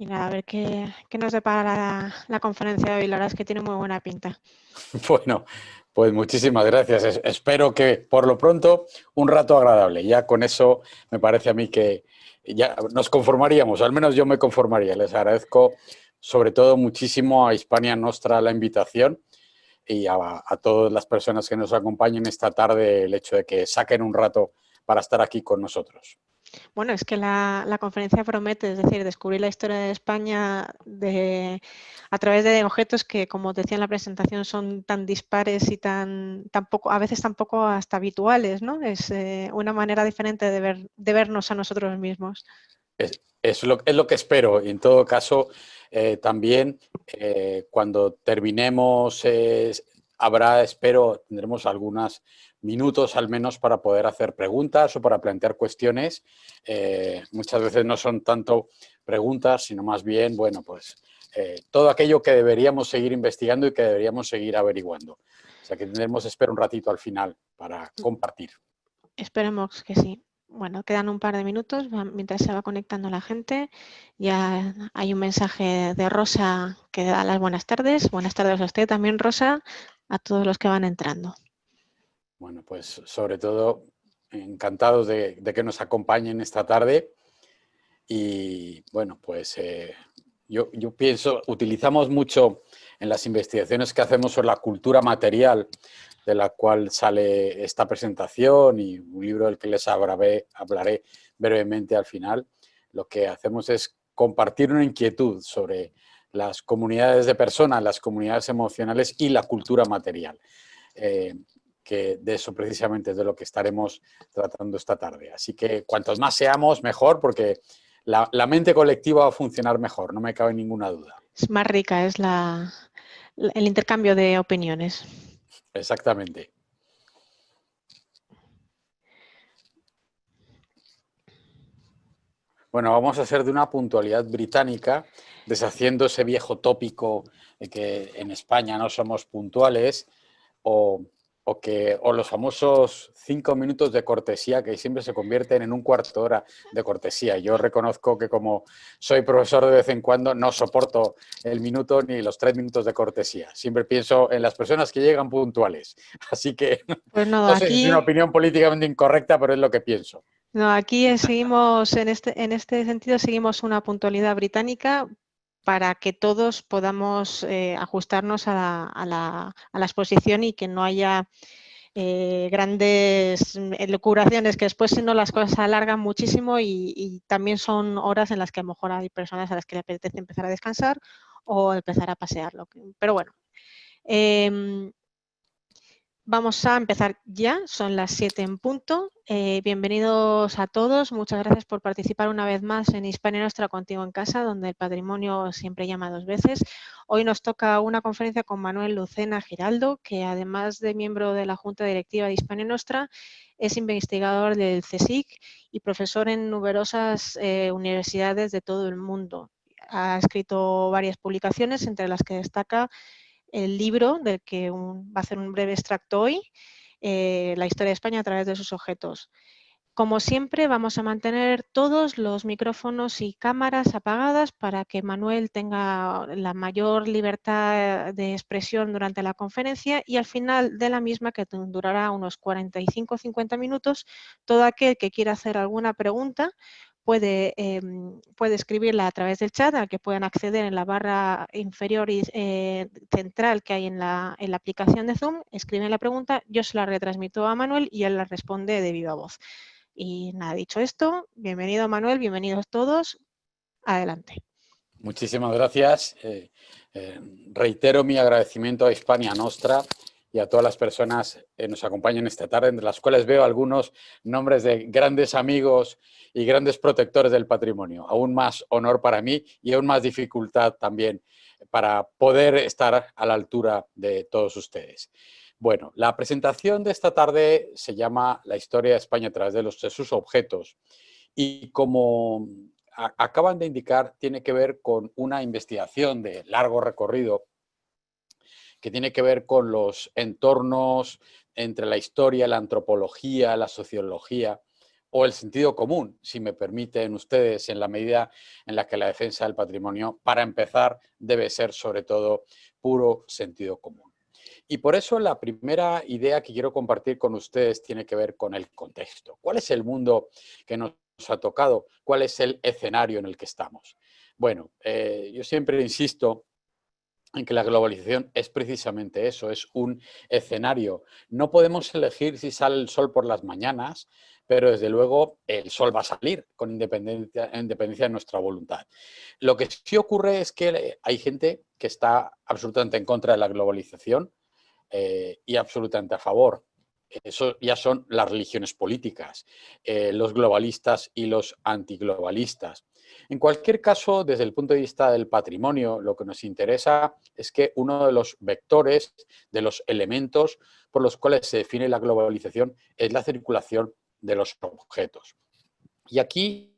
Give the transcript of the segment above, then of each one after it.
Y nada, a ver qué nos depara la conferencia de hoy. La verdad es que tiene muy buena pinta. Bueno, pues muchísimas gracias. Espero que por lo pronto un rato agradable. Ya con eso me parece a mí que ya nos conformaríamos, al menos yo me conformaría. Les agradezco sobre todo muchísimo a Hispania Nostra la invitación y a todas las personas que nos acompañen esta tarde el hecho de que saquen un rato para estar aquí con nosotros. Bueno, es que la conferencia promete, es decir, descubrir la historia de España a través de objetos que, como decía en la presentación, son tan dispares y tan poco, a veces tan poco hasta habituales, ¿no? Es una manera diferente de vernos a nosotros mismos. Es lo que espero. Y en todo caso, también cuando terminemos, tendremos algunos minutos al menos para poder hacer preguntas o para plantear cuestiones. Muchas veces no son tanto preguntas, sino más bien, bueno, pues todo aquello que deberíamos seguir investigando y que deberíamos seguir averiguando. O sea que tendremos, espero, un ratito al final para compartir. Esperemos que sí. Bueno, quedan un par de minutos mientras se va conectando la gente. Ya hay un mensaje de Rosa que da las buenas tardes. Buenas tardes a usted también, Rosa, a todos los que van entrando. Bueno, pues sobre todo encantados de que nos acompañen esta tarde y bueno, pues yo pienso, utilizamos mucho en las investigaciones que hacemos sobre la cultura material de la cual sale esta presentación y un libro del que les hablaré brevemente al final. Lo que hacemos es compartir una inquietud sobre las comunidades de personas, las comunidades emocionales y la cultura material. Eh, que de eso precisamente es de lo que estaremos tratando esta tarde. Así que cuantos más seamos, mejor, porque la mente colectiva va a funcionar mejor, no me cabe ninguna duda. Es más rica, es el intercambio de opiniones. Exactamente. Bueno, vamos a ser de una puntualidad británica, deshaciendo ese viejo tópico de que en España no somos puntuales, o, o los famosos 5 minutos de cortesía que siempre se convierten en un cuarto de hora de cortesía. Yo reconozco que como soy profesor de vez en cuando no soporto el minuto ni los 3 minutos de cortesía. Siempre pienso en las personas que llegan puntuales. Así que Pues no, no sé si es una opinión políticamente incorrecta, pero es lo que pienso. aquí seguimos, en este sentido, seguimos una puntualidad británica para que todos podamos ajustarnos a la exposición y que no haya grandes elucubraciones, que después si no las cosas se alargan muchísimo y también son horas en las que a lo mejor hay personas a las que le apetece empezar a descansar o empezar a pasearlo. Pero bueno, vamos a empezar ya, son las 7 en punto. Bienvenidos a todos, muchas gracias por participar una vez más en Hispania Nostra Contigo en Casa, donde el patrimonio siempre llama dos veces. Hoy nos toca una conferencia con Manuel Lucena Giraldo, que además de miembro de la Junta Directiva de Hispania Nostra, es investigador del CSIC y profesor en numerosas universidades de todo el mundo. Ha escrito varias publicaciones, entre las que destaca el libro del que va a hacer un breve extracto hoy, la historia de España a través de sus objetos. Como siempre, vamos a mantener todos los micrófonos y cámaras apagadas para que Manuel tenga la mayor libertad de expresión durante la conferencia y al final de la misma, que durará unos 45 o 50 minutos, todo aquel que quiera hacer alguna pregunta puede escribirla a través del chat, al que pueden acceder en la barra inferior central que hay en la aplicación de Zoom. Escriben la pregunta, yo se la retransmito a Manuel y él la responde de viva voz. Y nada, dicho esto, bienvenido Manuel, bienvenidos todos, adelante. Muchísimas gracias. Reitero mi agradecimiento a Hispania Nostra y a todas las personas que nos acompañan esta tarde, entre las cuales veo algunos nombres de grandes amigos y grandes protectores del patrimonio. Aún más honor para mí y aún más dificultad también para poder estar a la altura de todos ustedes. Bueno, la presentación de esta tarde se llama La historia de España a través de sus objetos y como acaban de indicar, tiene que ver con una investigación de largo recorrido que tiene que ver con los entornos entre la historia, la antropología, la sociología, o el sentido común, si me permiten ustedes, en la medida en la que la defensa del patrimonio, para empezar, debe ser sobre todo puro sentido común. Y por eso la primera idea que quiero compartir con ustedes tiene que ver con el contexto. ¿Cuál es el mundo que nos ha tocado? ¿Cuál es el escenario en el que estamos? Bueno, yo siempre insisto en que la globalización es precisamente eso, es un escenario. No podemos elegir si sale el sol por las mañanas, pero desde luego el sol va a salir con independencia de nuestra voluntad. Lo que sí ocurre es que hay gente que está absolutamente en contra de la globalización y absolutamente a favor. Eso ya son las religiones políticas, los globalistas y los antiglobalistas. En cualquier caso, desde el punto de vista del patrimonio, lo que nos interesa es que uno de los vectores, de los elementos por los cuales se define la globalización es la circulación de los objetos. Y aquí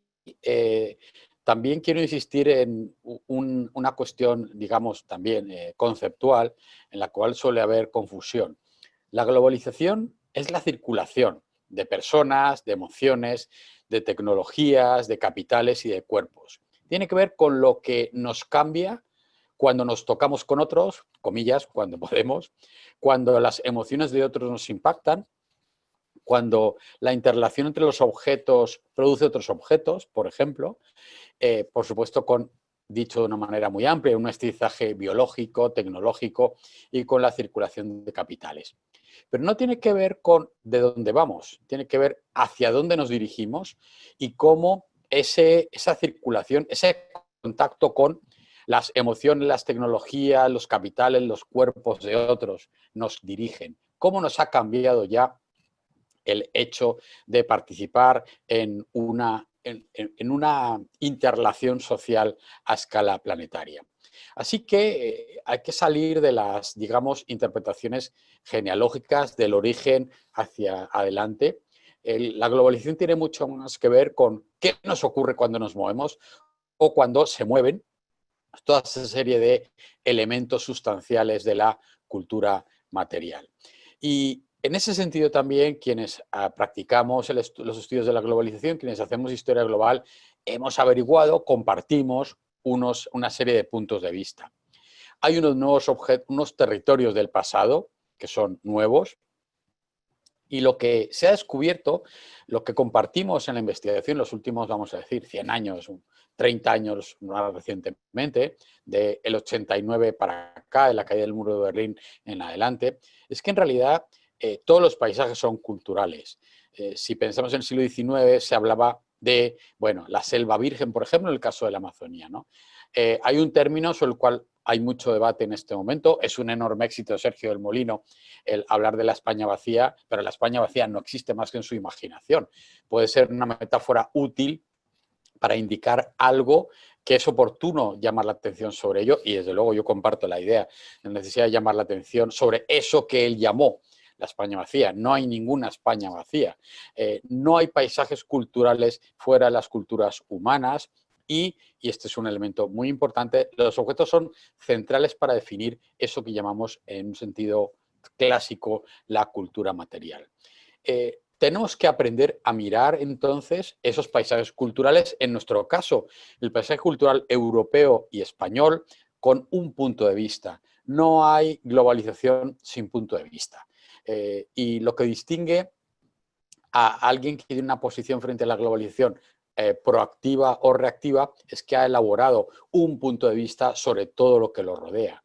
también quiero insistir en una cuestión, digamos, también conceptual, en la cual suele haber confusión. La globalización es la circulación de personas, de emociones, de tecnologías, de capitales y de cuerpos. Tiene que ver con lo que nos cambia cuando nos tocamos con otros, comillas, cuando podemos, cuando las emociones de otros nos impactan, cuando la interrelación entre los objetos produce otros objetos, por ejemplo, por supuesto dicho de una manera muy amplia, un mestizaje biológico, tecnológico y con la circulación de capitales. Pero no tiene que ver con de dónde vamos, tiene que ver hacia dónde nos dirigimos y cómo esa circulación, ese contacto con las emociones, las tecnologías, los capitales, los cuerpos de otros nos dirigen. Cómo nos ha cambiado ya el hecho de participar en una interrelación social a escala planetaria. Así que hay que salir de las, digamos, interpretaciones genealógicas del origen hacia adelante. La globalización tiene mucho más que ver con qué nos ocurre cuando nos movemos o cuando se mueven toda esa serie de elementos sustanciales de la cultura material. Y en ese sentido también quienes practicamos los estudios de la globalización, quienes hacemos historia global, hemos averiguado, compartimos una serie de puntos de vista. Hay unos territorios del pasado que son nuevos y lo que se ha descubierto, lo que compartimos en la investigación los últimos, vamos a decir, 100 años, 30 años más recientemente, del 89 para acá, de la caída del muro de Berlín en adelante, es que en realidad todos los paisajes son culturales. Si pensamos en el siglo XIX, se hablaba de, bueno, la selva virgen, por ejemplo, en el caso de la Amazonía, ¿no? Hay un término sobre el cual hay mucho debate en este momento. Es un enorme éxito de Sergio del Molino el hablar de la España vacía, pero la España vacía no existe más que en su imaginación. Puede ser una metáfora útil para indicar algo que es oportuno llamar la atención sobre ello, y desde luego yo comparto la idea, la necesidad de llamar la atención sobre eso que él llamó la España vacía. No hay ninguna España vacía. No hay paisajes culturales fuera de las culturas humanas y este es un elemento muy importante, los objetos son centrales para definir eso que llamamos en un sentido clásico la cultura material. Tenemos que aprender a mirar entonces esos paisajes culturales, en nuestro caso, el paisaje cultural europeo y español, con un punto de vista. No hay globalización sin punto de vista. Y lo que distingue a alguien que tiene una posición frente a la globalización proactiva o reactiva es que ha elaborado un punto de vista sobre todo lo que lo rodea.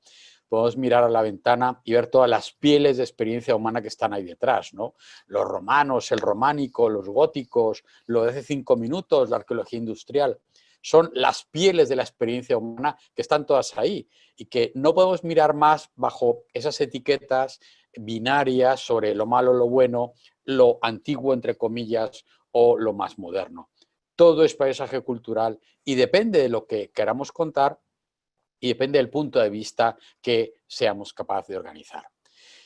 Podemos mirar a la ventana y ver todas las pieles de experiencia humana que están ahí detrás, ¿no? Los romanos, el románico, los góticos, lo de hace 5 minutos, la arqueología industrial. Son las pieles de la experiencia humana que están todas ahí y que no podemos mirar más bajo esas etiquetas binarias sobre lo malo, lo bueno, lo antiguo, entre comillas, o lo más moderno. Todo es paisaje cultural y depende de lo que queramos contar y depende del punto de vista que seamos capaces de organizar.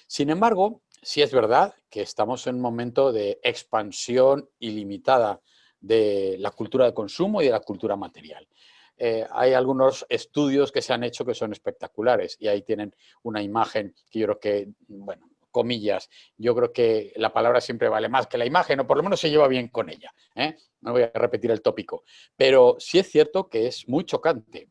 Sin embargo, sí es verdad que estamos en un momento de expansión ilimitada de la cultura de consumo y de la cultura material. Hay algunos estudios que se han hecho que son espectaculares y ahí tienen una imagen que yo creo que, bueno, comillas. Yo creo que la palabra siempre vale más que la imagen, o por lo menos se lleva bien con ella, ¿eh? No voy a repetir el tópico. Pero sí es cierto que es muy chocante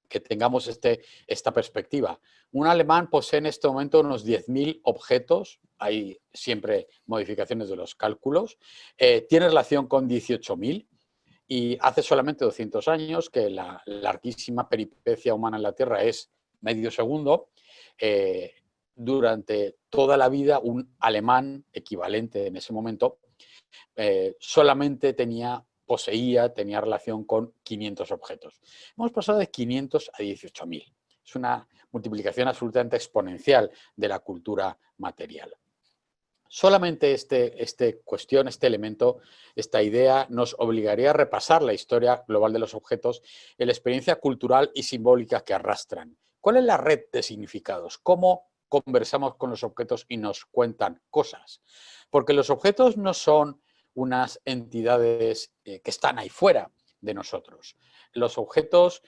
que tengamos esta perspectiva. Un alemán posee en este momento unos 10.000 objetos, hay siempre modificaciones de los cálculos, tiene relación con 18.000 y hace solamente 200 años que la larguísima peripecia humana en la Tierra es medio segundo. Durante toda la vida un alemán equivalente en ese momento solamente tenía relación con 500 objetos. Hemos pasado de 500 a 18.000. Es una multiplicación absolutamente exponencial de la cultura material. Solamente este elemento, esta idea, nos obligaría a repasar la historia global de los objetos y la experiencia cultural y simbólica que arrastran. ¿Cuál es la red de significados? ¿Cómo conversamos con los objetos y nos cuentan cosas? Porque los objetos no son unas entidades que están ahí fuera de nosotros. Los objetos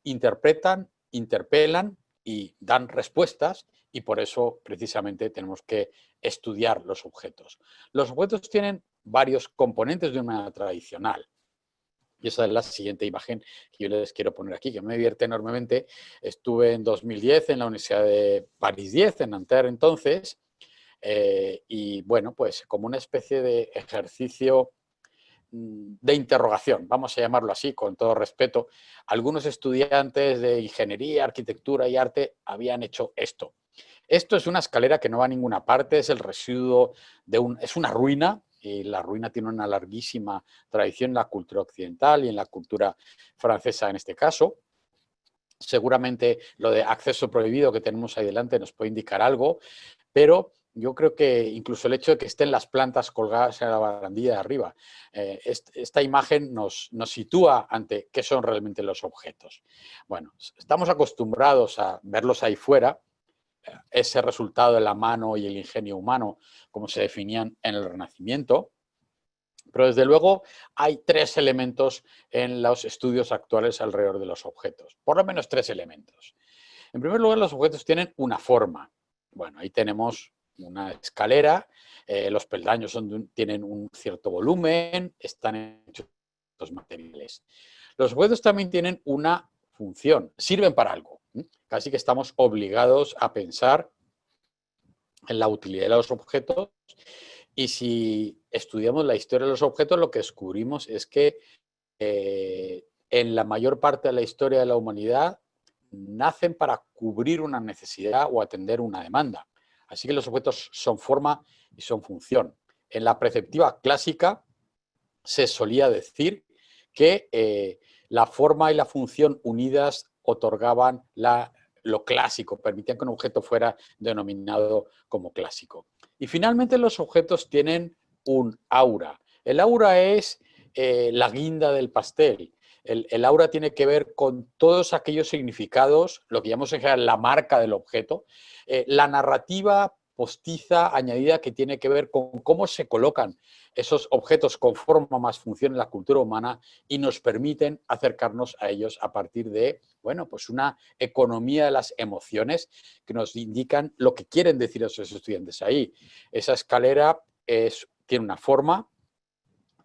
interpretan, interpelan y dan respuestas, y por eso precisamente tenemos que estudiar los objetos. Los objetos tienen varios componentes de una manera tradicional. Y esa es la siguiente imagen que yo les quiero poner aquí, que me divierte enormemente. Estuve en 2010 en la Universidad de París 10, en Nanterre entonces, y bueno, pues como una especie de ejercicio de interrogación, vamos a llamarlo así, con todo respeto, algunos estudiantes de ingeniería, arquitectura y arte habían hecho esto. Esto es una escalera que no va a ninguna parte, es el residuo es una ruina, y la ruina tiene una larguísima tradición en la cultura occidental y en la cultura francesa en este caso. Seguramente lo de acceso prohibido que tenemos ahí delante nos puede indicar algo, pero yo creo que incluso el hecho de que estén las plantas colgadas en la barandilla de arriba, esta imagen nos sitúa ante qué son realmente los objetos. Bueno, estamos acostumbrados a verlos ahí fuera, ese resultado de la mano y el ingenio humano, como se definían en el Renacimiento, pero desde luego hay tres elementos en los estudios actuales alrededor de los objetos, por lo menos tres elementos. En primer lugar, los objetos tienen una forma. Bueno, ahí tenemos una escalera, los peldaños tienen un cierto volumen, están hechos de materiales. Los objetos también tienen una función, sirven para algo. Casi que estamos obligados a pensar en la utilidad de los objetos, y si estudiamos la historia de los objetos, lo que descubrimos es que en la mayor parte de la historia de la humanidad nacen para cubrir una necesidad o atender una demanda. Así que los objetos son forma y son función. En la preceptiva clásica se solía decir que la forma y la función unidas otorgaban lo clásico, permitían que un objeto fuera denominado como clásico. Y finalmente los objetos tienen un aura. El aura es la guinda del pastel. El aura tiene que ver con todos aquellos significados, lo que llamamos en general la marca del objeto, la narrativa postiza añadida que tiene que ver con cómo se colocan esos objetos con forma más función en la cultura humana y nos permiten acercarnos a ellos a partir de, bueno, pues una economía de las emociones que nos indican lo que quieren decir esos estudiantes ahí. Esa escalera tiene una forma,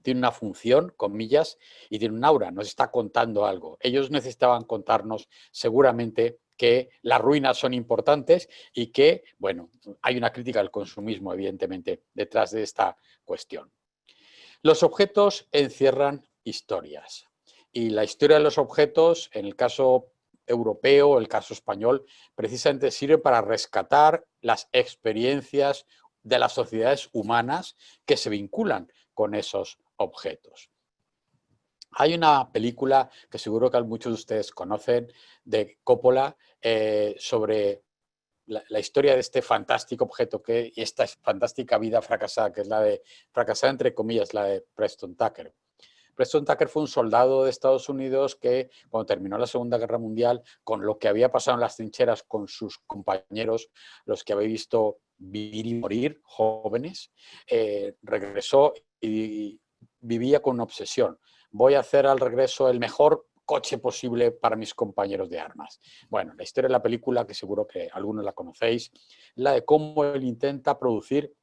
tiene una función, comillas, y tiene un aura, nos está contando algo. Ellos necesitaban contarnos seguramente que las ruinas son importantes y que, bueno, hay una crítica al consumismo, evidentemente, detrás de esta cuestión. Los objetos encierran historias, y la historia de los objetos, en el caso europeo, el caso español, precisamente sirve para rescatar las experiencias de las sociedades humanas que se vinculan con esos objetos. Hay una película que seguro que muchos de ustedes conocen, de Coppola, sobre la historia de este fantástico objeto y esta fantástica vida fracasada, que es la de, fracasada entre comillas, la de Preston Tucker. Preston Tucker fue un soldado de Estados Unidos que, cuando terminó la Segunda Guerra Mundial, con lo que había pasado en las trincheras con sus compañeros, los que había visto vivir y morir jóvenes, regresó y vivía con una obsesión. Voy a hacer al regreso el mejor coche posible para mis compañeros de armas. Bueno, la historia de la película, que seguro que algunos la conocéis, es la de cómo él intenta producir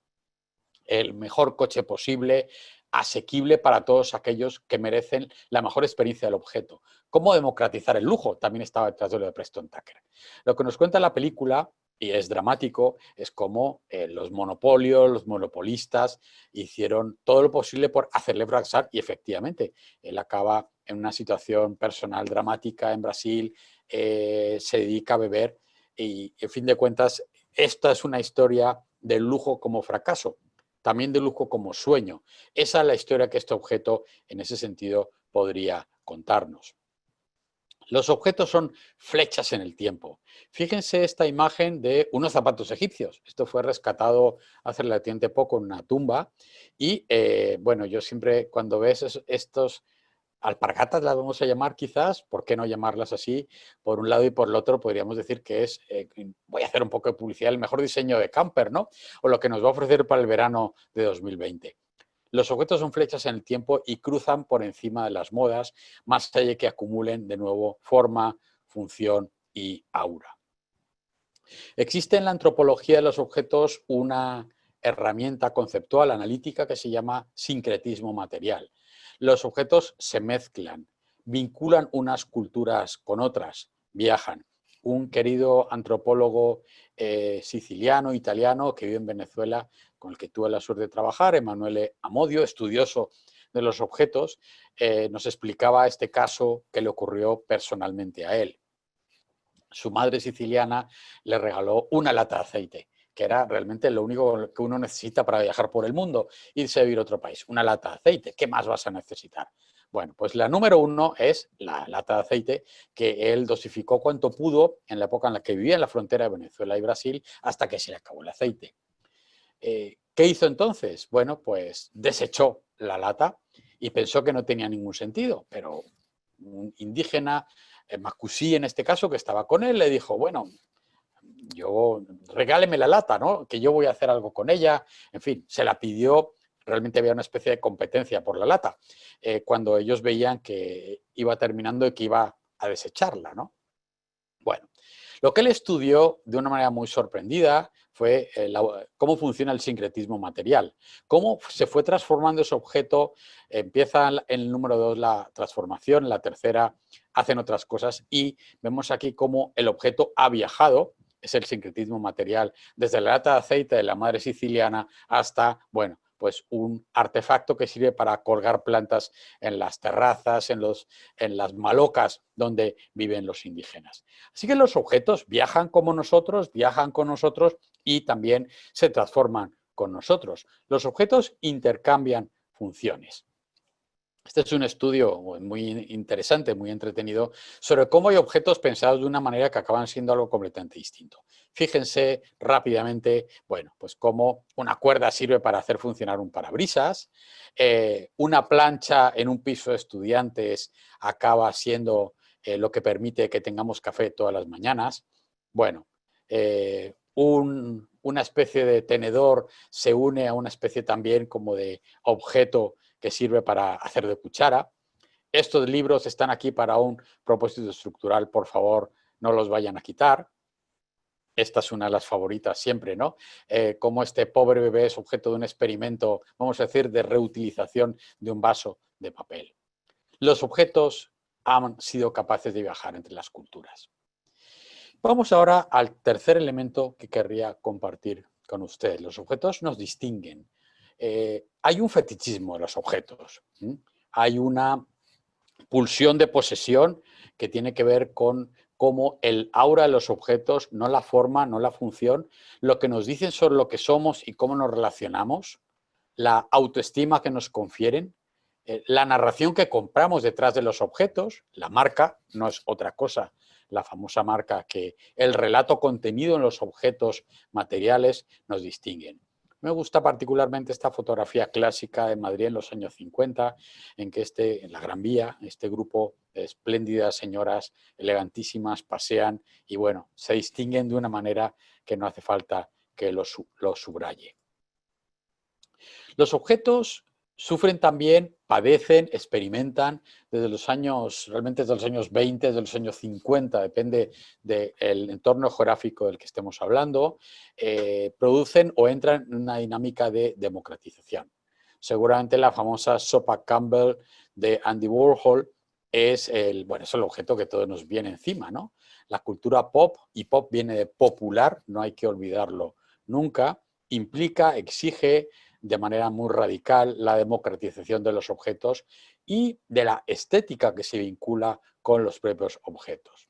el mejor coche posible, asequible para todos aquellos que merecen la mejor experiencia del objeto. ¿Cómo democratizar el lujo? También estaba detrás de lo de Preston Tucker. Lo que nos cuenta la película, y es dramático, es cómo los monopolios, los monopolistas hicieron todo lo posible por hacerle fracasar y efectivamente él acaba en una situación personal dramática en Brasil, se dedica a beber y, en fin de cuentas, esta es una historia del lujo como fracaso, también de lujo como sueño. Esa es la historia que este objeto, en ese sentido, podría contarnos. Los objetos son flechas en el tiempo. Fíjense esta imagen de unos zapatos egipcios. Esto fue rescatado hace relativamente poco en una tumba. Y bueno, yo siempre cuando ves estos alpargatas, las vamos a llamar quizás, ¿por qué no llamarlas así? Por un lado y por el otro podríamos decir que es, voy a hacer un poco de publicidad, el mejor diseño de camper, ¿no? O lo que nos va a ofrecer para el verano de 2020. Los objetos son flechas en el tiempo y cruzan por encima de las modas, más allá de que acumulen de nuevo forma, función y aura. Existe en la antropología de los objetos una herramienta conceptual analítica que se llama sincretismo material. Los objetos se mezclan, vinculan unas culturas con otras, viajan. Un querido antropólogo siciliano, italiano, que vive en Venezuela, con el que tuve la suerte de trabajar, Emanuele Amodio, estudioso de los objetos, nos explicaba este caso que le ocurrió personalmente a él. Su madre siciliana le regaló una lata de aceite, que era realmente lo único que uno necesita para viajar por el mundo, irse a vivir a otro país, una lata de aceite. ¿Qué más vas a necesitar? Bueno, pues la número uno es la lata de aceite, que él dosificó cuanto pudo en la época en la que vivía en la frontera de Venezuela y Brasil, hasta que se le acabó el aceite. ¿Qué hizo entonces? Bueno, pues desechó la lata y pensó que no tenía ningún sentido, pero un indígena, Macusí en este caso, que estaba con él, le dijo, bueno, yo regáleme la lata, ¿no? Que yo voy a hacer algo con ella. En fin, se la pidió, realmente había una especie de competencia por la lata, cuando ellos veían que iba terminando y que iba a desecharla, ¿no? Bueno, lo que él estudió de una manera muy sorprendida fue cómo funciona el sincretismo material, cómo se fue transformando ese objeto, empieza en el número 2 la transformación, en la tercera hacen otras cosas y vemos aquí cómo el objeto ha viajado, es el sincretismo material, desde la lata de aceite de la madre siciliana hasta, bueno, pues un artefacto que sirve para colgar plantas en las terrazas, en las malocas donde viven los indígenas. Así que los objetos viajan como nosotros, viajan con nosotros y también se transforman con nosotros. Los objetos intercambian funciones. Este es un estudio muy interesante, muy entretenido, sobre cómo hay objetos pensados de una manera que acaban siendo algo completamente distinto. Fíjense rápidamente, bueno, pues cómo una cuerda sirve para hacer funcionar un parabrisas, una plancha en un piso de estudiantes acaba siendo lo que permite que tengamos café todas las mañanas. Bueno, una especie de tenedor se une a una especie también como de objeto que sirve para hacer de cuchara. Estos libros están aquí para un propósito estructural, por favor, no los vayan a quitar. Esta es una de las favoritas siempre, ¿no? Como este pobre bebé es objeto de un experimento, vamos a decir, de reutilización de un vaso de papel. Los objetos han sido capaces de viajar entre las culturas. Vamos ahora al tercer elemento que querría compartir con ustedes. Los objetos nos distinguen. Hay un fetichismo de los objetos. Hay una pulsión de posesión que tiene que ver con cómo el aura de los objetos, no la forma, no la función, lo que nos dicen sobre lo que somos y cómo nos relacionamos, la autoestima que nos confieren, la narración que compramos detrás de los objetos, la marca no es otra cosa, la famosa marca, que el relato contenido en los objetos materiales nos distinguen. Me gusta particularmente esta fotografía clásica de Madrid en los años 50, en que en la Gran Vía, este grupo de espléndidas señoras elegantísimas pasean y, bueno, se distinguen de una manera que no hace falta que lo subraye. Los objetos sufren también, padecen, experimentan desde los años, realmente desde los años 20, desde los años 50, depende del entorno geográfico del que estemos hablando, producen o entran en una dinámica de democratización. Seguramente la famosa sopa Campbell de Andy Warhol es es el objeto que todo nos viene encima, ¿no? La cultura pop, y pop viene de popular, no hay que olvidarlo nunca, implica, exige de manera muy radical la democratización de los objetos y de la estética que se vincula con los propios objetos.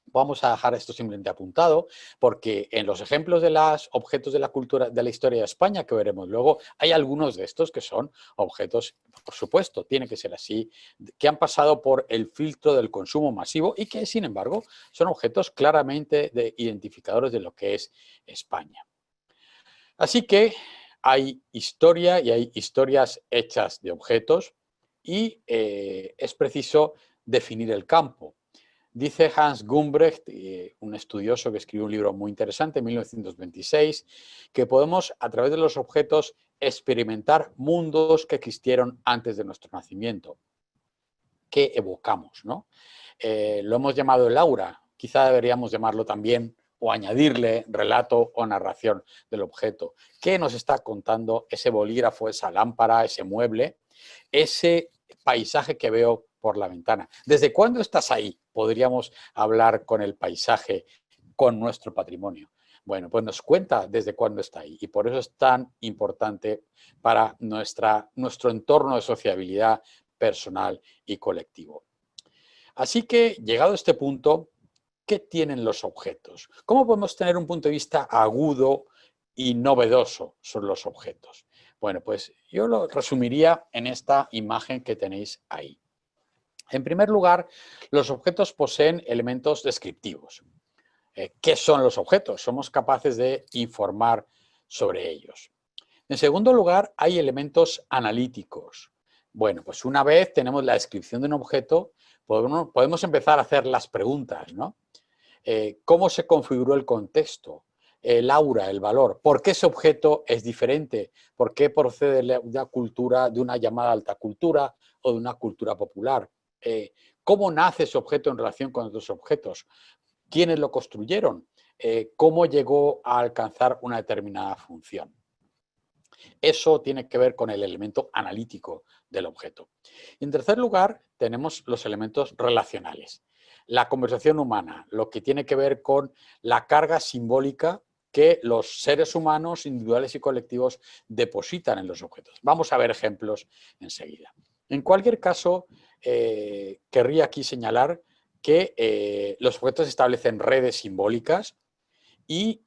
Vamos a dejar esto simplemente apuntado porque en los ejemplos de los objetos de la cultura, de la historia de España que veremos luego, hay algunos de estos que son objetos, por supuesto, tiene que ser así, que han pasado por el filtro del consumo masivo y que, sin embargo, son objetos claramente identificadores de lo que es España. Así que hay historia y hay historias hechas de objetos y es preciso definir el campo. Dice Hans Gumbrecht, un estudioso que escribió un libro muy interesante en 1926, que podemos a través de los objetos experimentar mundos que existieron antes de nuestro nacimiento, que evocamos, ¿no? Lo hemos llamado el aura, quizá deberíamos llamarlo también o añadirle relato o narración del objeto. ¿Qué nos está contando ese bolígrafo, esa lámpara, ese mueble, ese paisaje que veo por la ventana? ¿Desde cuándo estás ahí? Podríamos hablar con el paisaje, con nuestro patrimonio. Bueno, pues nos cuenta desde cuándo está ahí y por eso es tan importante para nuestro entorno de sociabilidad personal y colectivo. Así que, llegado a este punto, ¿qué tienen los objetos? ¿Cómo podemos tener un punto de vista agudo y novedoso sobre los objetos? Bueno, pues yo lo resumiría en esta imagen que tenéis ahí. En primer lugar, los objetos poseen elementos descriptivos. ¿Qué son los objetos? Somos capaces de informar sobre ellos. En segundo lugar, hay elementos analíticos. Bueno, pues una vez tenemos la descripción de un objeto, podemos empezar a hacer las preguntas, ¿no? ¿Cómo se configuró el contexto? El aura, el valor. ¿Por qué ese objeto es diferente? ¿Por qué procede de una cultura, de una llamada alta cultura o de una cultura popular? ¿Cómo nace ese objeto en relación con otros objetos? ¿Quiénes lo construyeron? ¿Cómo llegó a alcanzar una determinada función? Eso tiene que ver con el elemento analítico del objeto. En tercer lugar, tenemos los elementos relacionales. La conversación humana, lo que tiene que ver con la carga simbólica que los seres humanos, individuales y colectivos, depositan en los objetos. Vamos a ver ejemplos enseguida. En cualquier caso, querría aquí señalar que los objetos establecen redes simbólicas y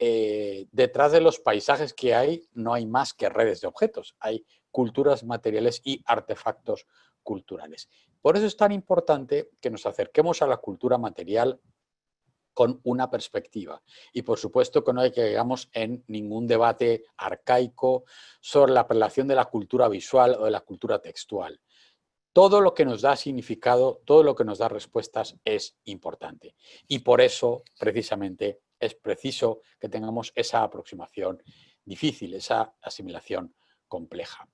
detrás de los paisajes que hay no hay más que redes de objetos, hay culturas materiales y artefactos culturales. Por eso es tan importante que nos acerquemos a la cultura material con una perspectiva. Y por supuesto que no hay que llegamos en ningún debate arcaico sobre la relación de la cultura visual o de la cultura textual. Todo lo que nos da significado, todo lo que nos da respuestas es importante. Y por eso, precisamente, es preciso que tengamos esa aproximación difícil, esa asimilación compleja.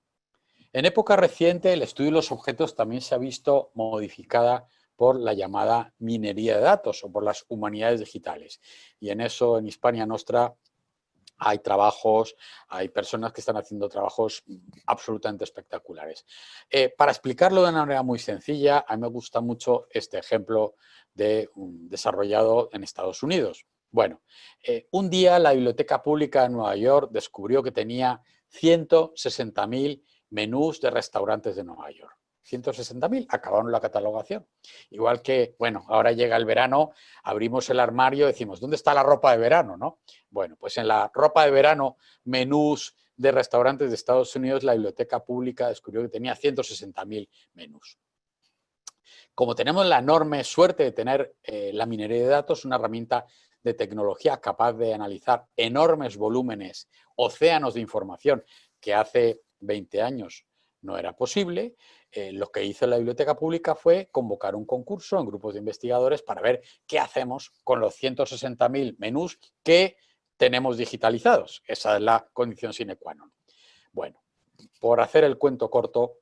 En época reciente, el estudio de los objetos también se ha visto modificada por la llamada minería de datos o por las humanidades digitales. Y en eso, en Hispania Nostra, hay trabajos, hay personas que están haciendo trabajos absolutamente espectaculares. Para explicarlo de una manera muy sencilla, a mí me gusta mucho este ejemplo desarrollado en Estados Unidos. Bueno, un día la Biblioteca Pública de Nueva York descubrió que tenía 160.000 menús de restaurantes de Nueva York. 160.000, acabaron la catalogación. Igual que, bueno, ahora llega el verano, abrimos el armario y decimos, ¿dónde está la ropa de verano, no? Bueno, pues en la ropa de verano, menús de restaurantes de Estados Unidos, la Biblioteca Pública descubrió que tenía 160.000 menús. Como tenemos la enorme suerte de tener la minería de datos, una herramienta de tecnología capaz de analizar enormes volúmenes, océanos de información que hace 20 años no era posible, lo que hizo la Biblioteca Pública fue convocar un concurso en grupos de investigadores para ver qué hacemos con los 160.000 menús que tenemos digitalizados. Esa es la condición sine qua non. Bueno, por hacer el cuento corto,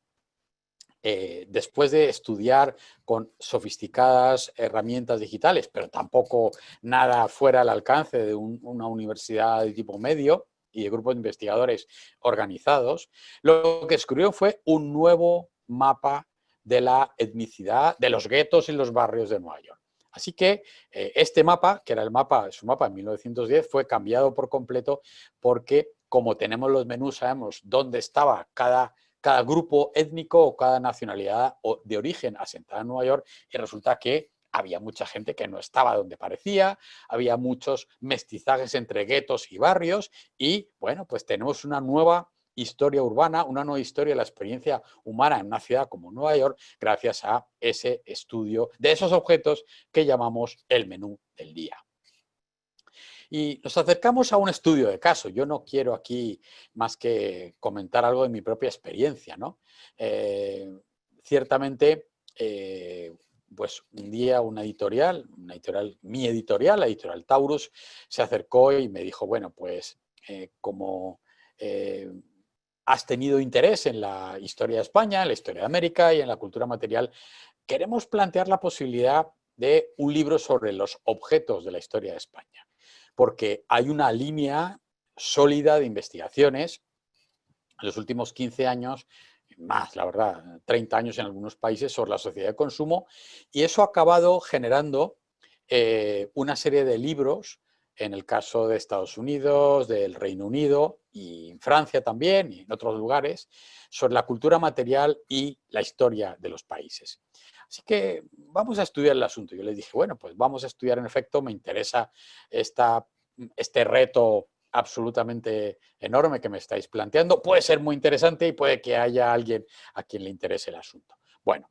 después de estudiar con sofisticadas herramientas digitales, pero tampoco nada fuera al alcance de una universidad de tipo medio y de grupos de investigadores organizados, lo que escribió fue un nuevo mapa de la etnicidad de los guetos y los barrios de Nueva York. Así que este mapa, que era su mapa en 1910, fue cambiado por completo porque, como tenemos los menús, sabemos dónde estaba cada grupo étnico o cada nacionalidad de origen asentada en Nueva York, y resulta que había mucha gente que no estaba donde parecía, había muchos mestizajes entre guetos y barrios, y bueno, pues tenemos una nueva historia urbana, una nueva historia de la experiencia humana en una ciudad como Nueva York, gracias a ese estudio de esos objetos que llamamos el menú del día. Y nos acercamos a un estudio de caso. Yo no quiero aquí más que comentar algo de mi propia experiencia, ¿no? Ciertamente, pues un día una editorial, mi editorial, la editorial Taurus, se acercó y me dijo, bueno, pues como has tenido interés en la historia de España, en la historia de América y en la cultura material, queremos plantear la posibilidad de un libro sobre los objetos de la historia de España, porque hay una línea sólida de investigaciones en los últimos 15 años, más, la verdad, 30 años en algunos países, sobre la sociedad de consumo, y eso ha acabado generando una serie de libros, en el caso de Estados Unidos, del Reino Unido y en Francia también, y en otros lugares, sobre la cultura material y la historia de los países. Así que vamos a estudiar el asunto. Yo les dije, bueno, pues vamos a estudiar, en efecto, me interesa este reto absolutamente enorme que me estáis planteando. Puede ser muy interesante y puede que haya alguien a quien le interese el asunto. Bueno,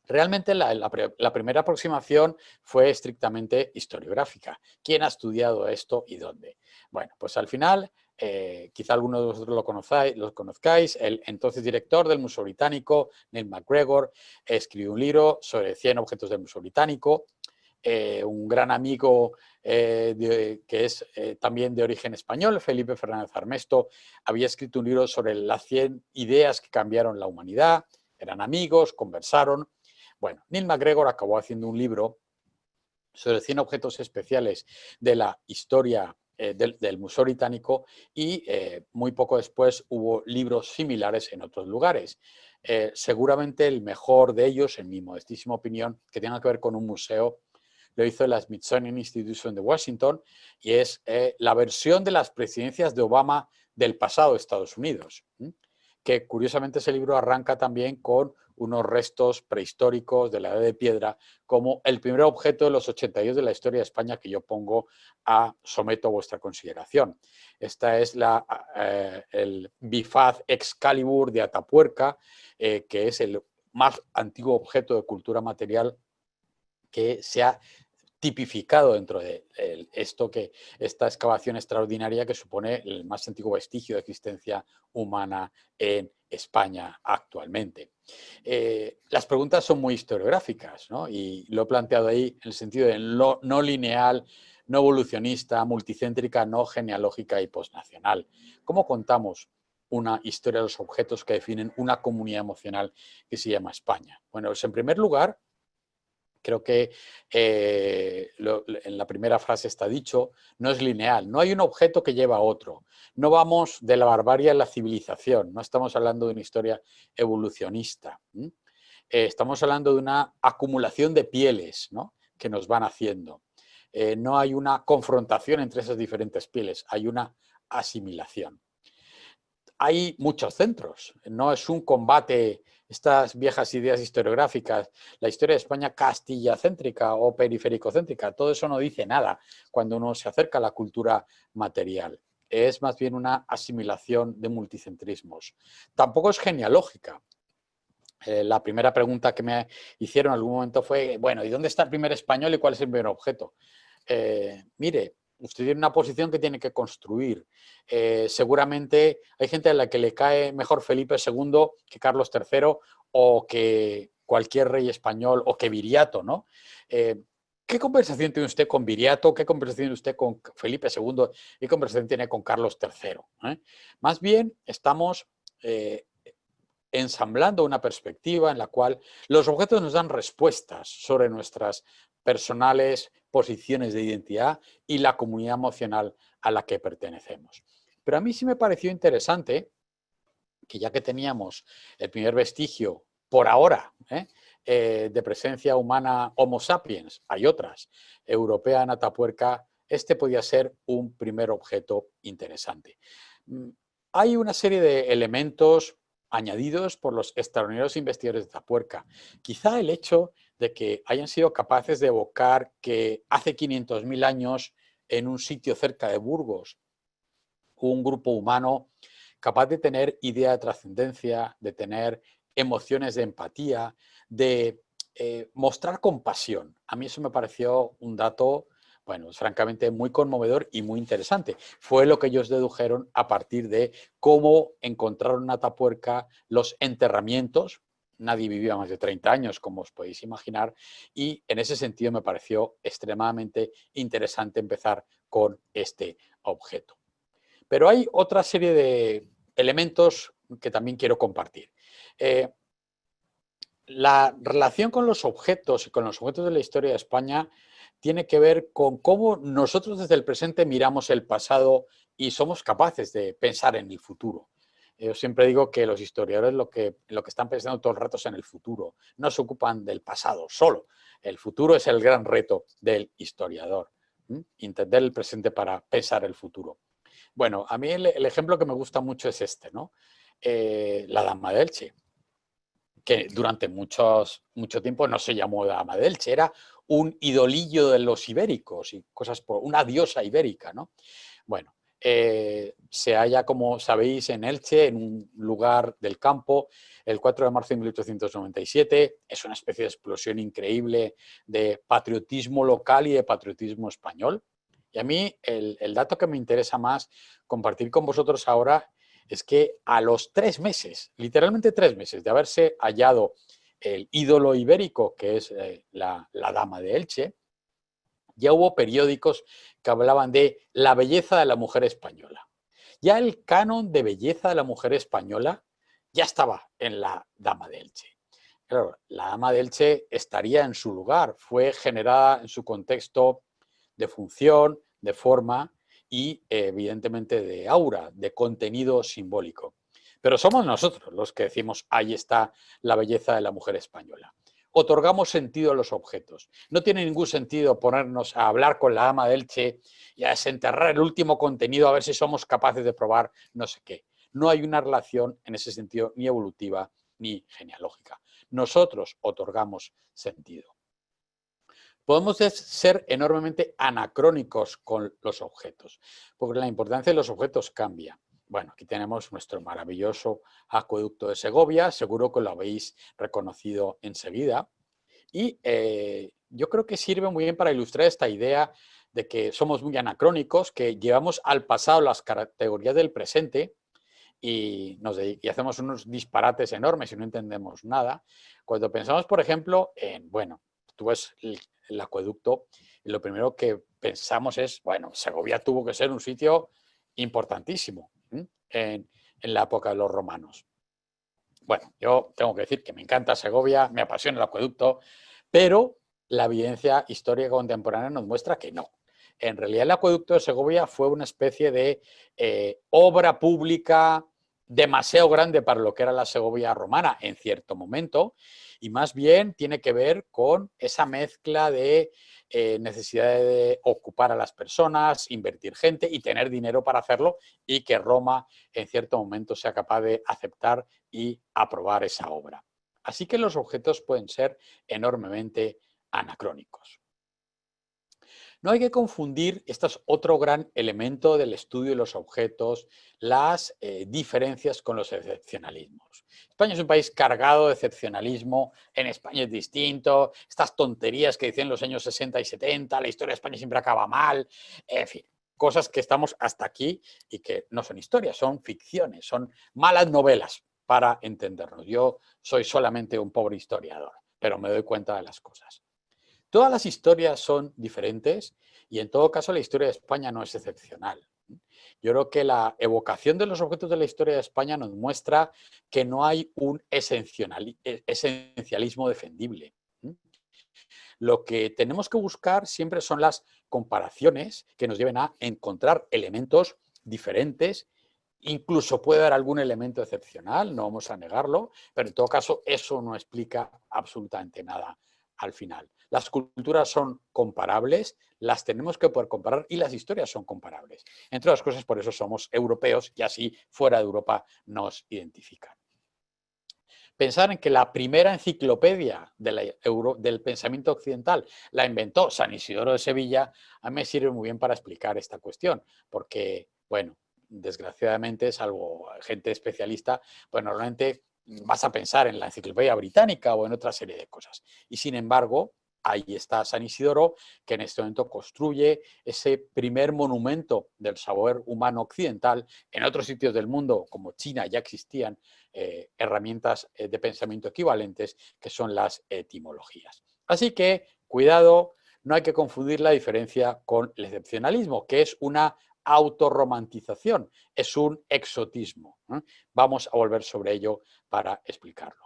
realmente la primera aproximación fue estrictamente historiográfica. ¿Quién ha estudiado esto y dónde? Bueno, pues al final, quizá algunos de vosotros lo conozcáis, el entonces director del Museo Británico, Neil MacGregor, escribió un libro sobre 100 objetos del Museo Británico. Un gran amigo que es también de origen español, Felipe Fernández Armesto, había escrito un libro sobre las 100 ideas que cambiaron la humanidad. Eran amigos, conversaron. Bueno, Neil MacGregor acabó haciendo un libro sobre 100 objetos especiales de la historia del Museo Británico, y muy poco después hubo libros similares en otros lugares. Seguramente el mejor de ellos, en mi modestísima opinión, que tenga que ver con un museo, lo hizo la Smithsonian Institution de Washington, y es la versión de las presidencias de Obama del pasado de Estados Unidos, que curiosamente ese libro arranca también con unos restos prehistóricos de la Edad de Piedra como el primer objeto de los 82 de la historia de España que yo someto a vuestra consideración. Esta es el Bifaz Excalibur de Atapuerca, que es el más antiguo objeto de cultura material que se ha tipificado dentro de esta excavación extraordinaria que supone el más antiguo vestigio de existencia humana en España actualmente. Las preguntas son muy historiográficas, ¿no? Y lo he planteado ahí en el sentido de no lineal, no evolucionista, multicéntrica, no genealógica y postnacional. ¿Cómo contamos una historia de los objetos que definen una comunidad emocional que se llama España? Bueno, pues en primer lugar, creo que en la primera frase está dicho, no es lineal, no hay un objeto que lleva a otro. No vamos de la barbarie a la civilización, no estamos hablando de una historia evolucionista. Estamos hablando de una acumulación de pieles, ¿no?, que nos van haciendo. No hay una confrontación entre esas diferentes pieles, hay una asimilación. Hay muchos centros, no es un combate, estas viejas ideas historiográficas, la historia de España castillacéntrica o periféricocéntrica, todo eso no dice nada cuando uno se acerca a la cultura material. Es más bien una asimilación de multicentrismos. Tampoco es genealógica. La primera pregunta que me hicieron en algún momento fue, bueno, ¿y dónde está el primer español y cuál es el primer objeto? Mire, usted tiene una posición que tiene que construir. Seguramente hay gente a la que le cae mejor Felipe II que Carlos III o que cualquier rey español o que Viriato, ¿no? ¿Qué conversación tiene usted con Viriato? ¿Qué conversación tiene usted con Felipe II? ¿Qué conversación tiene con Carlos III? Más bien estamos ensamblando una perspectiva en la cual los objetos nos dan respuestas sobre nuestras personales posiciones de identidad y la comunidad emocional a la que pertenecemos. Pero a mí sí me pareció interesante que, ya que teníamos el primer vestigio, por ahora, de presencia humana Homo sapiens, hay otras, europea en Atapuerca, este podía ser un primer objeto interesante. Hay una serie de elementos añadidos por los extraordinarios investigadores de Atapuerca. Quizá el hecho de que hayan sido capaces de evocar que hace 500.000 años, en un sitio cerca de Burgos, un grupo humano capaz de tener idea de trascendencia, de tener emociones de empatía, de mostrar compasión. A mí eso me pareció un dato, bueno, francamente muy conmovedor y muy interesante. Fue lo que ellos dedujeron a partir de cómo encontraron en Atapuerca los enterramientos. Nadie vivía más de 30 años, como os podéis imaginar, y en ese sentido me pareció extremadamente interesante empezar con este objeto. Pero hay otra serie de elementos que también quiero compartir. La relación con los objetos y con los objetos de la historia de España tiene que ver con cómo nosotros desde el presente miramos el pasado y somos capaces de pensar en el futuro. Yo siempre digo que los historiadores lo que están pensando todo el rato es en el futuro, no se ocupan del pasado solo. El futuro es el gran reto del historiador, entender el presente para pensar el futuro. Bueno, a mí el ejemplo que me gusta mucho es este, ¿no? La Dama de Elche, que durante mucho tiempo no se llamó Dama de Elche, era un idolillo de los ibéricos y cosas por una diosa ibérica, ¿no? Bueno, se halla, como sabéis, en Elche, en un lugar del campo, el 4 de marzo de 1897. Es una especie de explosión increíble de patriotismo local y de patriotismo español. Y a mí el dato que me interesa más compartir con vosotros ahora es que a los 3 meses, literalmente 3 meses de haberse hallado el ídolo ibérico, que es la Dama de Elche, ya hubo periódicos que hablaban de la belleza de la mujer española. Ya el canon de belleza de la mujer española ya estaba en la Dama de Elche. Claro, la Dama de Elche estaría en su lugar, fue generada en su contexto de función, de forma y evidentemente de aura, de contenido simbólico. Pero somos nosotros los que decimos, ahí está la belleza de la mujer española. Otorgamos sentido a los objetos. No tiene ningún sentido ponernos a hablar con la Dama de Elche y a desenterrar el último contenido a ver si somos capaces de probar no sé qué. No hay una relación en ese sentido ni evolutiva ni genealógica. Nosotros otorgamos sentido. Podemos ser enormemente anacrónicos con los objetos, porque la importancia de los objetos cambia. Bueno, aquí tenemos nuestro maravilloso acueducto de Segovia, seguro que lo habéis reconocido enseguida. Y yo creo que sirve muy bien para ilustrar esta idea de que somos muy anacrónicos, que llevamos al pasado las categorías del presente y hacemos unos disparates enormes y no entendemos nada. Cuando pensamos, por ejemplo, en, bueno, tú ves el acueducto y lo primero que pensamos es, bueno, Segovia tuvo que ser un sitio importantísimo en la época de los romanos. Bueno, yo tengo que decir que me encanta Segovia, me apasiona el acueducto, pero la evidencia histórica contemporánea nos muestra que no. En realidad el acueducto de Segovia fue una especie de obra pública demasiado grande para lo que era la Segovia romana en cierto momento, y más bien tiene que ver con esa mezcla de necesidad de ocupar a las personas, invertir gente y tener dinero para hacerlo, y que Roma en cierto momento sea capaz de aceptar y aprobar esa obra. Así que los objetos pueden ser enormemente anacrónicos. No hay que confundir, este es otro gran elemento del estudio de los objetos, las diferencias con los excepcionalismos. España es un país cargado de excepcionalismo, en España es distinto, estas tonterías que decían en los años 60 y 70, la historia de España siempre acaba mal, en fin, cosas que estamos hasta aquí y que no son historias, son ficciones, son malas novelas para entendernos. Yo soy solamente un pobre historiador, pero me doy cuenta de las cosas. Todas las historias son diferentes y en todo caso la historia de España no es excepcional. Yo creo que la evocación de los objetos de la historia de España nos muestra que no hay un esencialismo defendible. Lo que tenemos que buscar siempre son las comparaciones que nos lleven a encontrar elementos diferentes. Incluso puede haber algún elemento excepcional, no vamos a negarlo, pero en todo caso eso no explica absolutamente nada al final. Las culturas son comparables, las tenemos que poder comparar y las historias son comparables. Entre otras cosas, por eso somos europeos y así fuera de Europa nos identifican. Pensar en que la primera enciclopedia del pensamiento occidental la inventó San Isidoro de Sevilla, a mí me sirve muy bien para explicar esta cuestión, porque, bueno, desgraciadamente, salvo gente especialista, pues normalmente vas a pensar en la enciclopedia británica o en otra serie de cosas. Y sin embargo, ahí está San Isidoro, que en este momento construye ese primer monumento del saber humano occidental. En otros sitios del mundo, como China, ya existían herramientas de pensamiento equivalentes, que son las etimologías. Así que, cuidado, no hay que confundir la diferencia con el excepcionalismo, que es una autorromantización, es un exotismo. Vamos a volver sobre ello para explicarlo.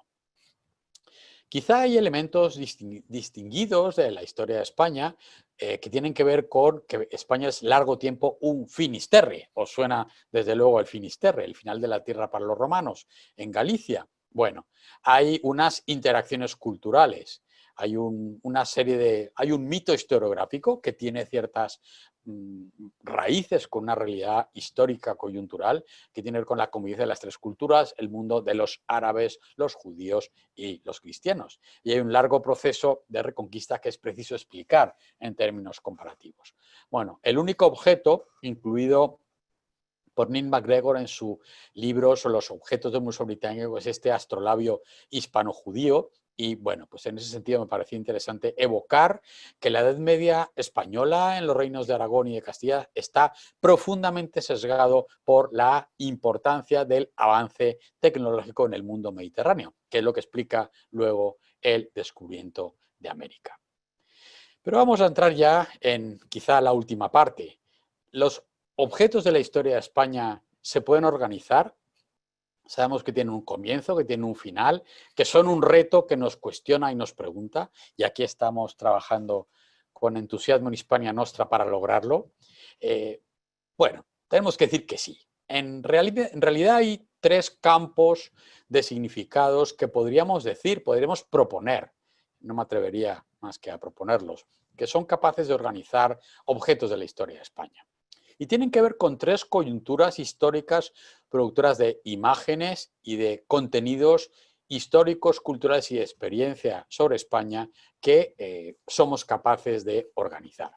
Quizá hay elementos distinguidos de la historia de España que tienen que ver con que España es largo tiempo un Finisterre. Os suena desde luego el Finisterre, el final de la tierra para los romanos, en Galicia. Bueno, hay unas interacciones culturales, hay hay un mito historiográfico que tiene ciertas raíces con una realidad histórica coyuntural que tiene que ver con la convivencia de las tres culturas, el mundo de los árabes, los judíos y los cristianos. Y hay un largo proceso de reconquista que es preciso explicar en términos comparativos. Bueno, el único objeto incluido por Neil MacGregor en su libro sobre los objetos del Museo Británico es este astrolabio hispano-judío. Y bueno, pues en ese sentido me pareció interesante evocar que la Edad Media española en los reinos de Aragón y de Castilla está profundamente sesgado por la importancia del avance tecnológico en el mundo mediterráneo, que es lo que explica luego el descubrimiento de América. Pero vamos a entrar ya en quizá la última parte. Los objetos de la historia de España se pueden organizar. Sabemos que tienen un comienzo, que tienen un final, que son un reto que nos cuestiona y nos pregunta, y aquí estamos trabajando con entusiasmo en Hispania Nostra para lograrlo. Bueno, tenemos que decir que sí. En realidad hay tres campos de significados que podríamos proponer, no me atrevería más que a proponerlos, que son capaces de organizar objetos de la historia de España. Y tienen que ver con tres coyunturas históricas productoras de imágenes y de contenidos históricos, culturales y de experiencia sobre España que somos capaces de organizar.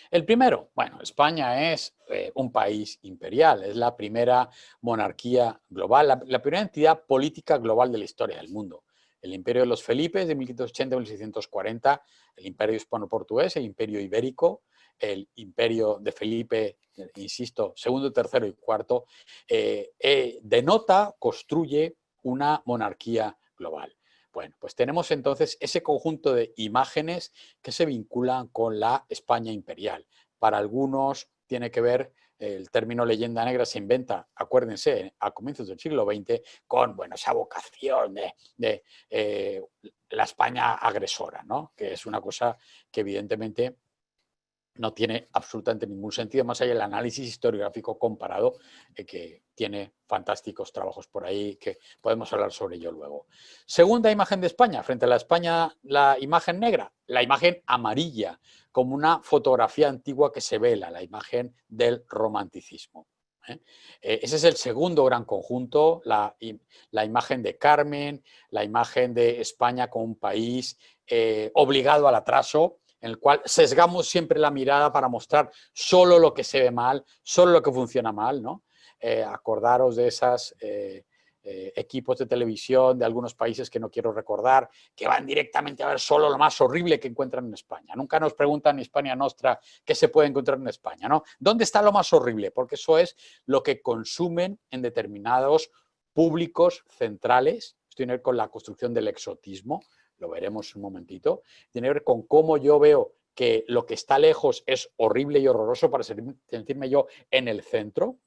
El primero, bueno, España es un país imperial, es la primera monarquía global, la primera entidad política global de la historia del mundo. El imperio de los Felipes de 1580 a 1640, el imperio hispano-portugués, el imperio ibérico, el imperio de Felipe, insisto, segundo, tercero y cuarto, denota, construye una monarquía global. Bueno, pues tenemos entonces ese conjunto de imágenes que se vinculan con la España imperial. Para algunos tiene que ver, el término leyenda negra se inventa, acuérdense, a comienzos del siglo XX, con bueno, esa vocación de la España agresora, ¿no? Que es una cosa que evidentemente no tiene absolutamente ningún sentido, más allá del análisis historiográfico comparado, que tiene fantásticos trabajos por ahí, que podemos hablar sobre ello luego. Segunda imagen de España, frente a la España, la imagen negra, la imagen amarilla, como una fotografía antigua que se vela, la imagen del romanticismo. Ese es el segundo gran conjunto, la imagen de Carmen, la imagen de España como un país obligado al atraso, en el cual sesgamos siempre la mirada para mostrar solo lo que se ve mal, solo lo que funciona mal, ¿no? Acordaros de esos equipos de televisión de algunos países que no quiero recordar, que van directamente a ver solo lo más horrible que encuentran en España. Nunca nos preguntan en Hispania Nostra qué se puede encontrar en España, ¿no? ¿Dónde está lo más horrible? Porque eso es lo que consumen en determinados públicos centrales. Esto tiene que ver con la construcción del exotismo, lo veremos un momentito, tiene que ver con cómo yo veo que lo que está lejos es horrible y horroroso para sentirme yo en el centro.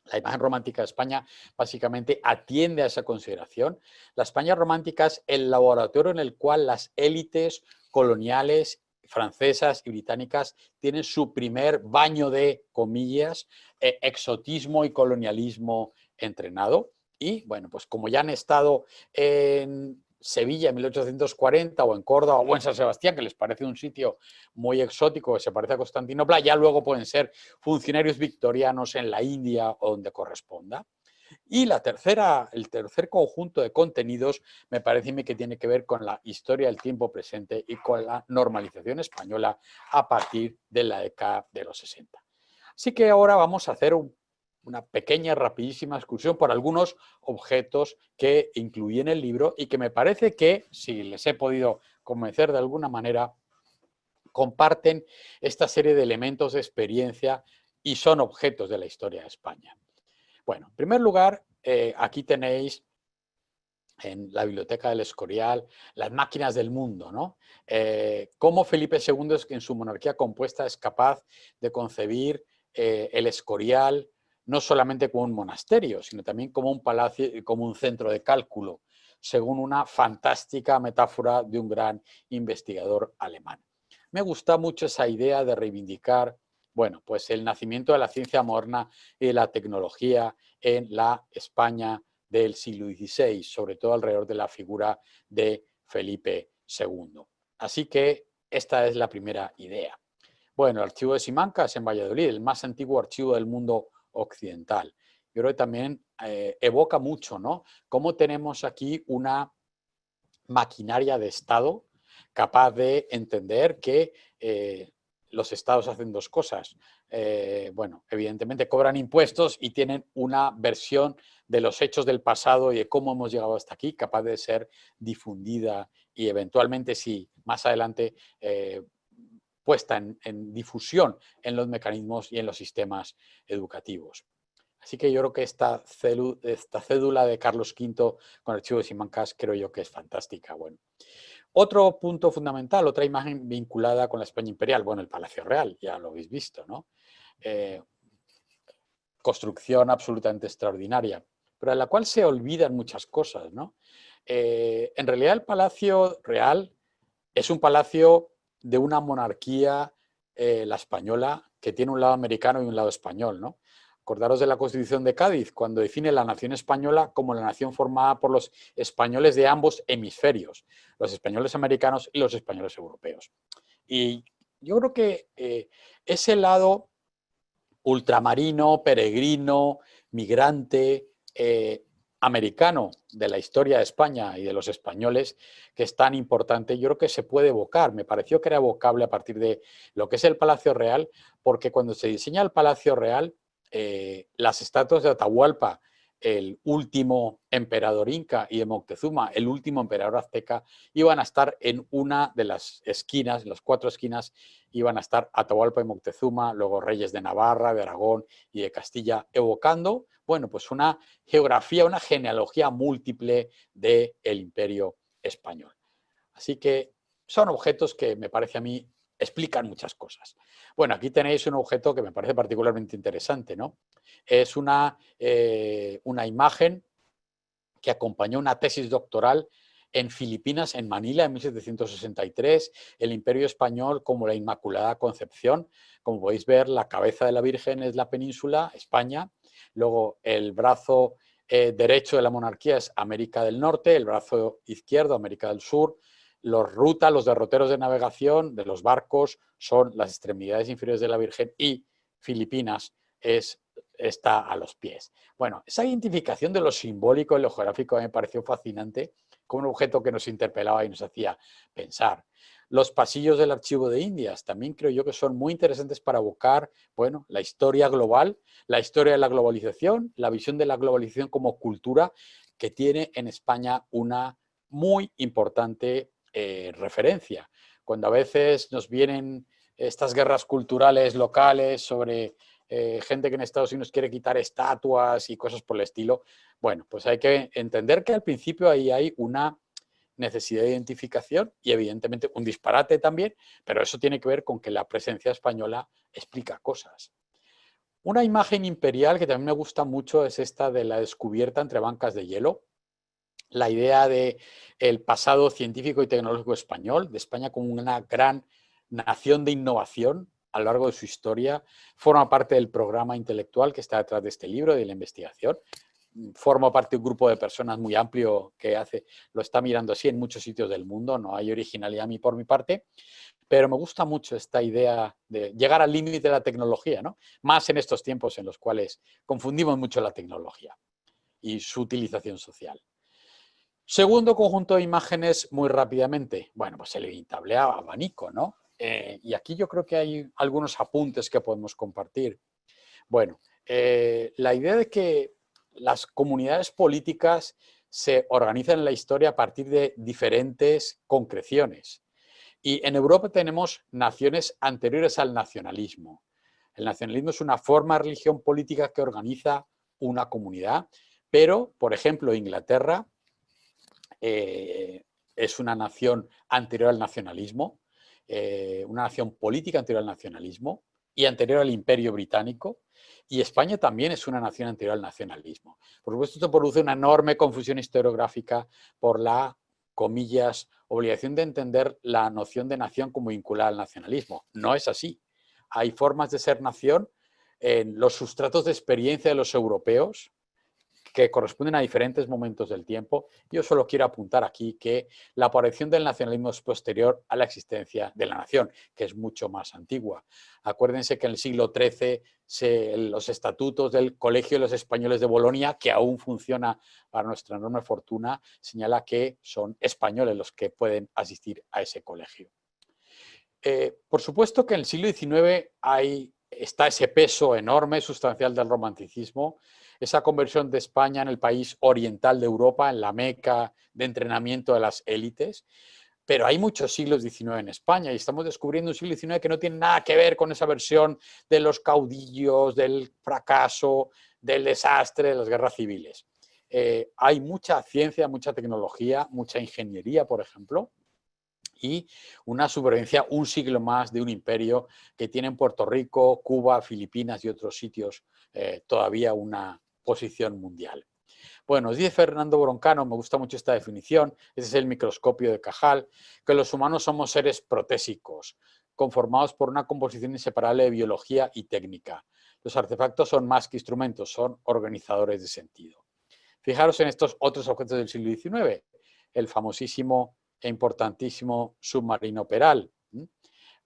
La imagen romántica de España básicamente atiende a esa consideración. La España romántica es el laboratorio en el cual las élites coloniales francesas y británicas tienen su primer baño de, comillas, exotismo y colonialismo entrenado. Y bueno, pues como ya han estado en Sevilla en 1840 o en Córdoba o en San Sebastián, que les parece un sitio muy exótico que se parece a Constantinopla, ya luego pueden ser funcionarios victorianos en la India o donde corresponda. Y el tercer conjunto de contenidos me parece que tiene que ver con la historia del tiempo presente y con la normalización española a partir de la década de los 60. Así que ahora vamos a hacer una pequeña, rapidísima excursión por algunos objetos que incluí en el libro y que me parece que, si les he podido convencer de alguna manera, comparten esta serie de elementos de experiencia y son objetos de la historia de España. Bueno, en primer lugar, aquí tenéis en la Biblioteca del Escorial las máquinas del mundo, ¿no? Cómo Felipe II en su monarquía compuesta es capaz de concebir el Escorial no solamente como un monasterio, sino también como un palacio y como un centro de cálculo, según una fantástica metáfora de un gran investigador alemán. Me gusta mucho esa idea de reivindicar, bueno, pues el nacimiento de la ciencia moderna y de la tecnología en la España del siglo XVI, sobre todo alrededor de la figura de Felipe II. Así que esta es la primera idea. Bueno, el archivo de Simancas en Valladolid, el más antiguo archivo del mundo occidental. Yo creo que también evoca mucho, ¿no? Cómo tenemos aquí una maquinaria de Estado capaz de entender que los estados hacen dos cosas. Bueno, evidentemente cobran impuestos y tienen una versión de los hechos del pasado y de cómo hemos llegado hasta aquí, capaz de ser difundida y eventualmente, si más adelante, puesta en difusión en los mecanismos y en los sistemas educativos. Así que yo creo que esta cédula de Carlos V con el archivo de Simancas creo yo que es fantástica. Bueno, otro punto fundamental, otra imagen vinculada con la España imperial, bueno, el Palacio Real, ya lo habéis visto, ¿no? Construcción absolutamente extraordinaria, pero en la cual se olvidan muchas cosas, ¿no? En realidad el Palacio Real es un palacio de una monarquía, la española, que tiene un lado americano y un lado español, ¿no? Acordaros de la Constitución de Cádiz, cuando define la nación española como la nación formada por los españoles de ambos hemisferios, los españoles americanos y los españoles europeos. Y yo creo que ese lado ultramarino, peregrino, migrante, americano de la historia de España y de los españoles, que es tan importante, yo creo que se puede evocar. Me pareció que era evocable a partir de lo que es el Palacio Real, porque cuando se diseña el Palacio Real, las estatuas de Atahualpa, el último emperador inca, y de Moctezuma, el último emperador azteca, iban a estar en una de las esquinas, en las cuatro esquinas, iban a estar Atahualpa y Moctezuma, luego reyes de Navarra, de Aragón y de Castilla, evocando, bueno, pues una geografía, una genealogía múltiple del imperio español. Así que son objetos que me parece a mí explican muchas cosas. Bueno, aquí tenéis un objeto que me parece particularmente interesante, ¿no? Es una imagen que acompañó una tesis doctoral en Filipinas, en Manila, en 1763, el Imperio Español como la Inmaculada Concepción. Como podéis ver, la cabeza de la Virgen es la península, España, luego el brazo derecho de la monarquía es América del Norte, el brazo izquierdo, América del Sur. Los rutas, los derroteros de navegación de los barcos son las extremidades inferiores de la Virgen y Filipinas está a los pies. Bueno, esa identificación de lo simbólico y lo geográfico me pareció fascinante, como un objeto que nos interpelaba y nos hacía pensar. Los pasillos del Archivo de Indias también creo yo que son muy interesantes para evocar, bueno, la historia global, la historia de la globalización, la visión de la globalización como cultura que tiene en España una muy importante referencia. Cuando a veces nos vienen estas guerras culturales locales sobre gente que en Estados Unidos quiere quitar estatuas y cosas por el estilo, bueno, pues hay que entender que al principio ahí hay una necesidad de identificación y evidentemente un disparate también, pero eso tiene que ver con que la presencia española explica cosas. Una imagen imperial que también me gusta mucho es esta de la descubierta entre bancas de hielo. La idea de el pasado científico y tecnológico español, de España como una gran nación de innovación a lo largo de su historia, forma parte del programa intelectual que está detrás de este libro, de la investigación. Formo parte de un grupo de personas muy amplio que lo está mirando así en muchos sitios del mundo, no hay originalidad por mi parte, pero me gusta mucho esta idea de llegar al límite de la tecnología, ¿no? Más en estos tiempos en los cuales confundimos mucho la tecnología y su utilización social. Segundo conjunto de imágenes, muy rápidamente, bueno, pues el inevitable abanico, ¿no? Y aquí yo creo que hay algunos apuntes que podemos compartir. Bueno, la idea de que las comunidades políticas se organizan en la historia a partir de diferentes concreciones. Y en Europa tenemos naciones anteriores al nacionalismo. El nacionalismo es una forma de religión política que organiza una comunidad, pero, por ejemplo, Inglaterra es una nación anterior al nacionalismo, una nación política anterior al nacionalismo y anterior al Imperio Británico, y España también es una nación anterior al nacionalismo. Por supuesto, esto produce una enorme confusión historiográfica por la, comillas, obligación de entender la noción de nación como vinculada al nacionalismo. No es así. Hay formas de ser nación en los sustratos de experiencia de los europeos, que corresponden a diferentes momentos del tiempo. Yo solo quiero apuntar aquí que la aparición del nacionalismo es posterior a la existencia de la nación, que es mucho más antigua. Acuérdense que en el siglo XIII los estatutos del Colegio de los Españoles de Bolonia, que aún funciona para nuestra enorme fortuna, señala que son españoles los que pueden asistir a ese colegio. Por supuesto que en el siglo XIX está ese peso enorme, sustancial del romanticismo, esa conversión de España en el país oriental de Europa, en la meca de entrenamiento de las élites, pero hay muchos siglos XIX en España y estamos descubriendo un siglo XIX que no tiene nada que ver con esa versión de los caudillos, del fracaso, del desastre, de las guerras civiles. Hay mucha ciencia, mucha tecnología, mucha ingeniería, por ejemplo, y una supervivencia un siglo más de un imperio que tiene en Puerto Rico, Cuba, Filipinas y otros sitios todavía una posición mundial. Bueno, dice Fernando Broncano, me gusta mucho esta definición, ese es el microscopio de Cajal, que los humanos somos seres protésicos, conformados por una composición inseparable de biología y técnica. Los artefactos son más que instrumentos, son organizadores de sentido. Fijaros en estos otros objetos del siglo XIX, el famosísimo e importantísimo submarino Peral,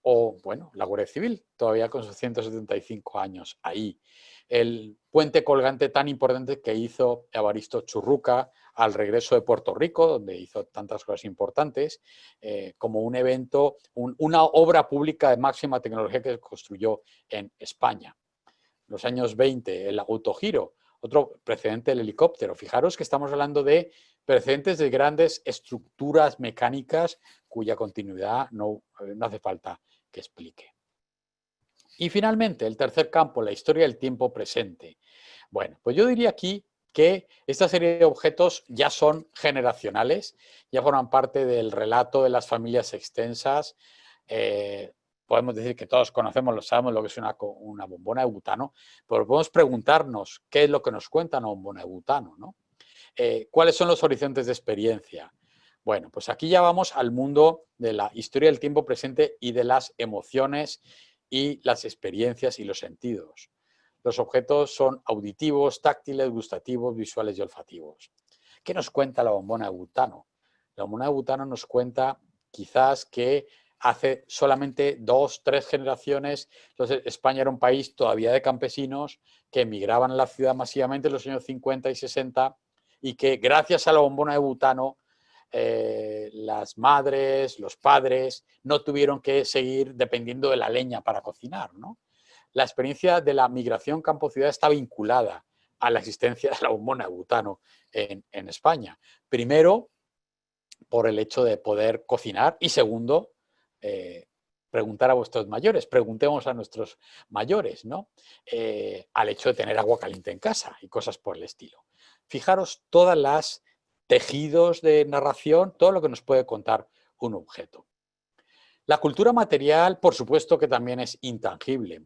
o, bueno, la Guardia Civil, todavía con sus 175 años ahí. El puente colgante tan importante que hizo Evaristo Churruca al regreso de Puerto Rico, donde hizo tantas cosas importantes, como un evento, una obra pública de máxima tecnología que se construyó en España. Los años 20, el autogiro, otro precedente del helicóptero. Fijaros que estamos hablando de precedentes de grandes estructuras mecánicas cuya continuidad no hace falta que explique. Y finalmente, el tercer campo, la historia del tiempo presente. Bueno, pues yo diría aquí que esta serie de objetos ya son generacionales, ya forman parte del relato de las familias extensas. Podemos decir que todos conocemos, lo sabemos, lo que es una bombona de butano, pero podemos preguntarnos qué es lo que nos cuenta una bombona de butano, ¿no? ¿Cuáles son los horizontes de experiencia? Bueno, pues aquí ya vamos al mundo de la historia del tiempo presente y de las emociones y las experiencias y los sentidos. Los objetos son auditivos, táctiles, gustativos, visuales y olfativos. ¿Qué nos cuenta la bombona de butano? La bombona de butano nos cuenta quizás que hace solamente 2, 3 generaciones, entonces España era un país todavía de campesinos que emigraban a la ciudad masivamente en los años 50 y 60 y que gracias a la bombona de butano las madres, los padres no tuvieron que seguir dependiendo de la leña para cocinar, ¿no? La experiencia de la migración campo-ciudad está vinculada a la existencia de la bombona de butano en España. Primero, por el hecho de poder cocinar y segundo, preguntar a vuestros mayores, preguntemos a nuestros mayores, ¿no? Al hecho de tener agua caliente en casa y cosas por el estilo. Fijaros todas las tejidos de narración, todo lo que nos puede contar un objeto. La cultura material, por supuesto que también es intangible.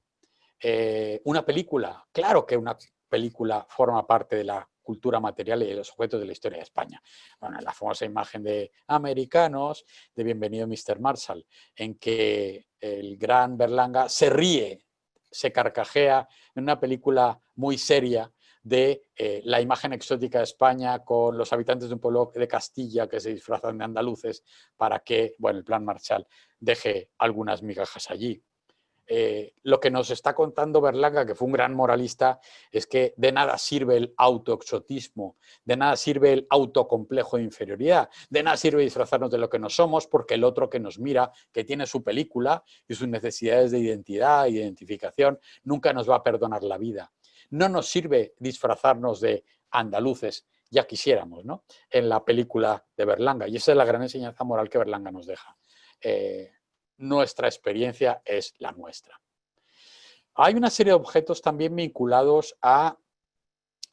Una película, claro que una película forma parte de la cultura material y de los objetos de la historia de España. Bueno, la famosa imagen de Americanos, de Bienvenido Mr. Marshall, en que el gran Berlanga se ríe, se carcajea en una película muy seria de la imagen exótica de España con los habitantes de un pueblo de Castilla que se disfrazan de andaluces para que, bueno, el plan Marshall deje algunas migajas allí. Lo que nos está contando Berlanga, que fue un gran moralista, es que de nada sirve el autoexotismo, de nada sirve el autocomplejo de inferioridad, de nada sirve disfrazarnos de lo que no somos, porque el otro que nos mira, que tiene su película y sus necesidades de identidad, identificación, nunca nos va a perdonar la vida. No nos sirve disfrazarnos de andaluces, ya quisiéramos, ¿no?, en la película de Berlanga. Y esa es la gran enseñanza moral que Berlanga nos deja. Nuestra experiencia es la nuestra. Hay una serie de objetos también vinculados a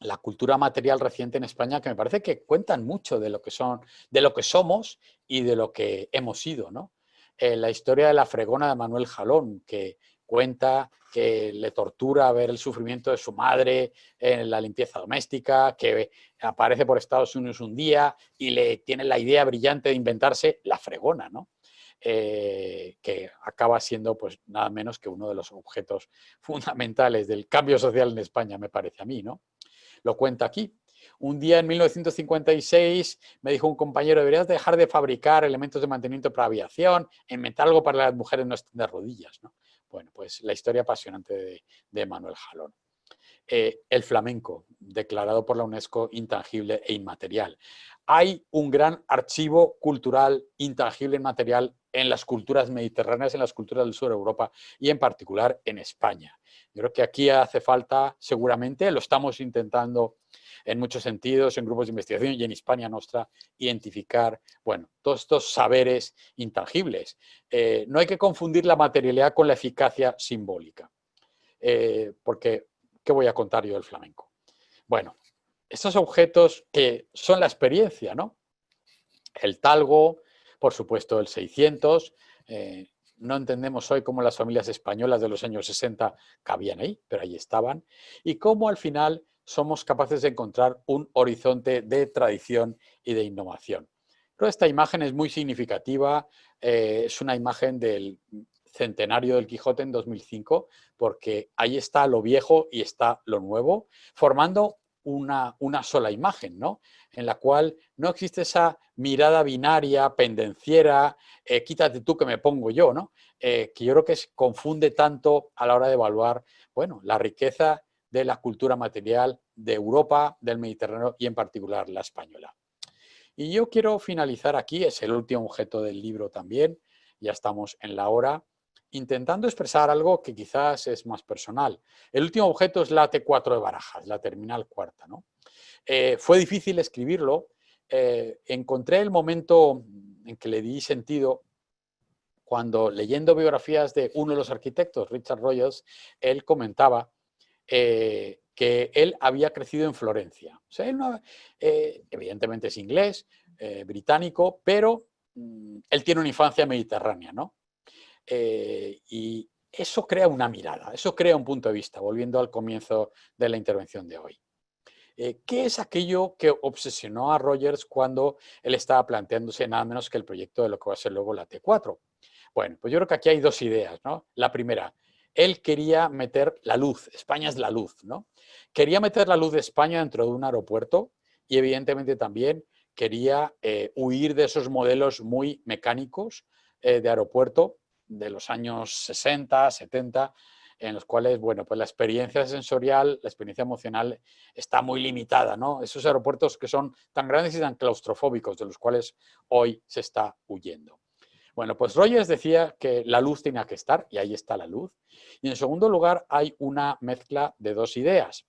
la cultura material reciente en España que me parece que cuentan mucho de lo que son, de lo que somos y de lo que hemos sido, ¿no? La historia de la fregona de Manuel Jalón, que cuenta que le tortura ver el sufrimiento de su madre en la limpieza doméstica, que aparece por Estados Unidos un día y le tiene la idea brillante de inventarse la fregona, ¿no? Que acaba siendo pues nada menos que uno de los objetos fundamentales del cambio social en España, me parece a mí, ¿no? Lo cuenta aquí. Un día en 1956 me dijo un compañero, deberías dejar de fabricar elementos de mantenimiento para aviación, inventar algo para las mujeres no estén de rodillas, ¿no? Bueno, pues la historia apasionante de Manuel Jalón. El flamenco, declarado por la UNESCO intangible e inmaterial. Hay un gran archivo cultural intangible e inmaterial en las culturas mediterráneas, en las culturas del sur de Europa y en particular en España. Yo creo que aquí hace falta, seguramente, lo estamos intentando en muchos sentidos, en grupos de investigación y en Hispania Nostra, identificar, bueno, todos estos saberes intangibles. No hay que confundir la materialidad con la eficacia simbólica, porque ¿qué voy a contar yo del flamenco? Bueno, estos objetos que son la experiencia, ¿no? El talgo, por supuesto el 600, no entendemos hoy cómo las familias españolas de los años 60 cabían ahí, pero ahí estaban, y cómo al final somos capaces de encontrar un horizonte de tradición y de innovación. Pero esta imagen es muy significativa, es una imagen del centenario del Quijote en 2005, porque ahí está lo viejo y está lo nuevo, formando una sola imagen, ¿no?, en la cual no existe esa mirada binaria, pendenciera, quítate tú que me pongo yo, ¿no? Que yo creo que confunde tanto a la hora de evaluar, bueno, la riqueza de la cultura material de Europa, del Mediterráneo y en particular la española. Y yo quiero finalizar aquí, es el último objeto del libro también, ya estamos en la hora, intentando expresar algo que quizás es más personal. El último objeto es la T4 de Barajas, la terminal cuarta, ¿no? Fue difícil escribirlo, encontré el momento en que le di sentido cuando, leyendo biografías de uno de los arquitectos, Richard Rogers, él comentaba que él había crecido en Florencia. O sea, él no, evidentemente es inglés, británico, pero él tiene una infancia mediterránea, ¿no? Y eso crea una mirada, eso crea un punto de vista, volviendo al comienzo de la intervención de hoy. ¿Qué es aquello que obsesionó a Rogers cuando él estaba planteándose nada menos que el proyecto de lo que va a ser luego la T4? Bueno, pues yo creo que aquí hay dos ideas, ¿no? La primera, él quería meter la luz, España es la luz, ¿no? Quería meter la luz de España dentro de un aeropuerto y evidentemente también quería huir de esos modelos muy mecánicos de aeropuerto de los años 60, 70, en los cuales, bueno, pues la experiencia sensorial, la experiencia emocional está muy limitada, ¿no? Esos aeropuertos que son tan grandes y tan claustrofóbicos, de los cuales hoy se está huyendo. Bueno, pues Rogers decía que la luz tenía que estar, y ahí está la luz. Y en segundo lugar, hay una mezcla de dos ideas,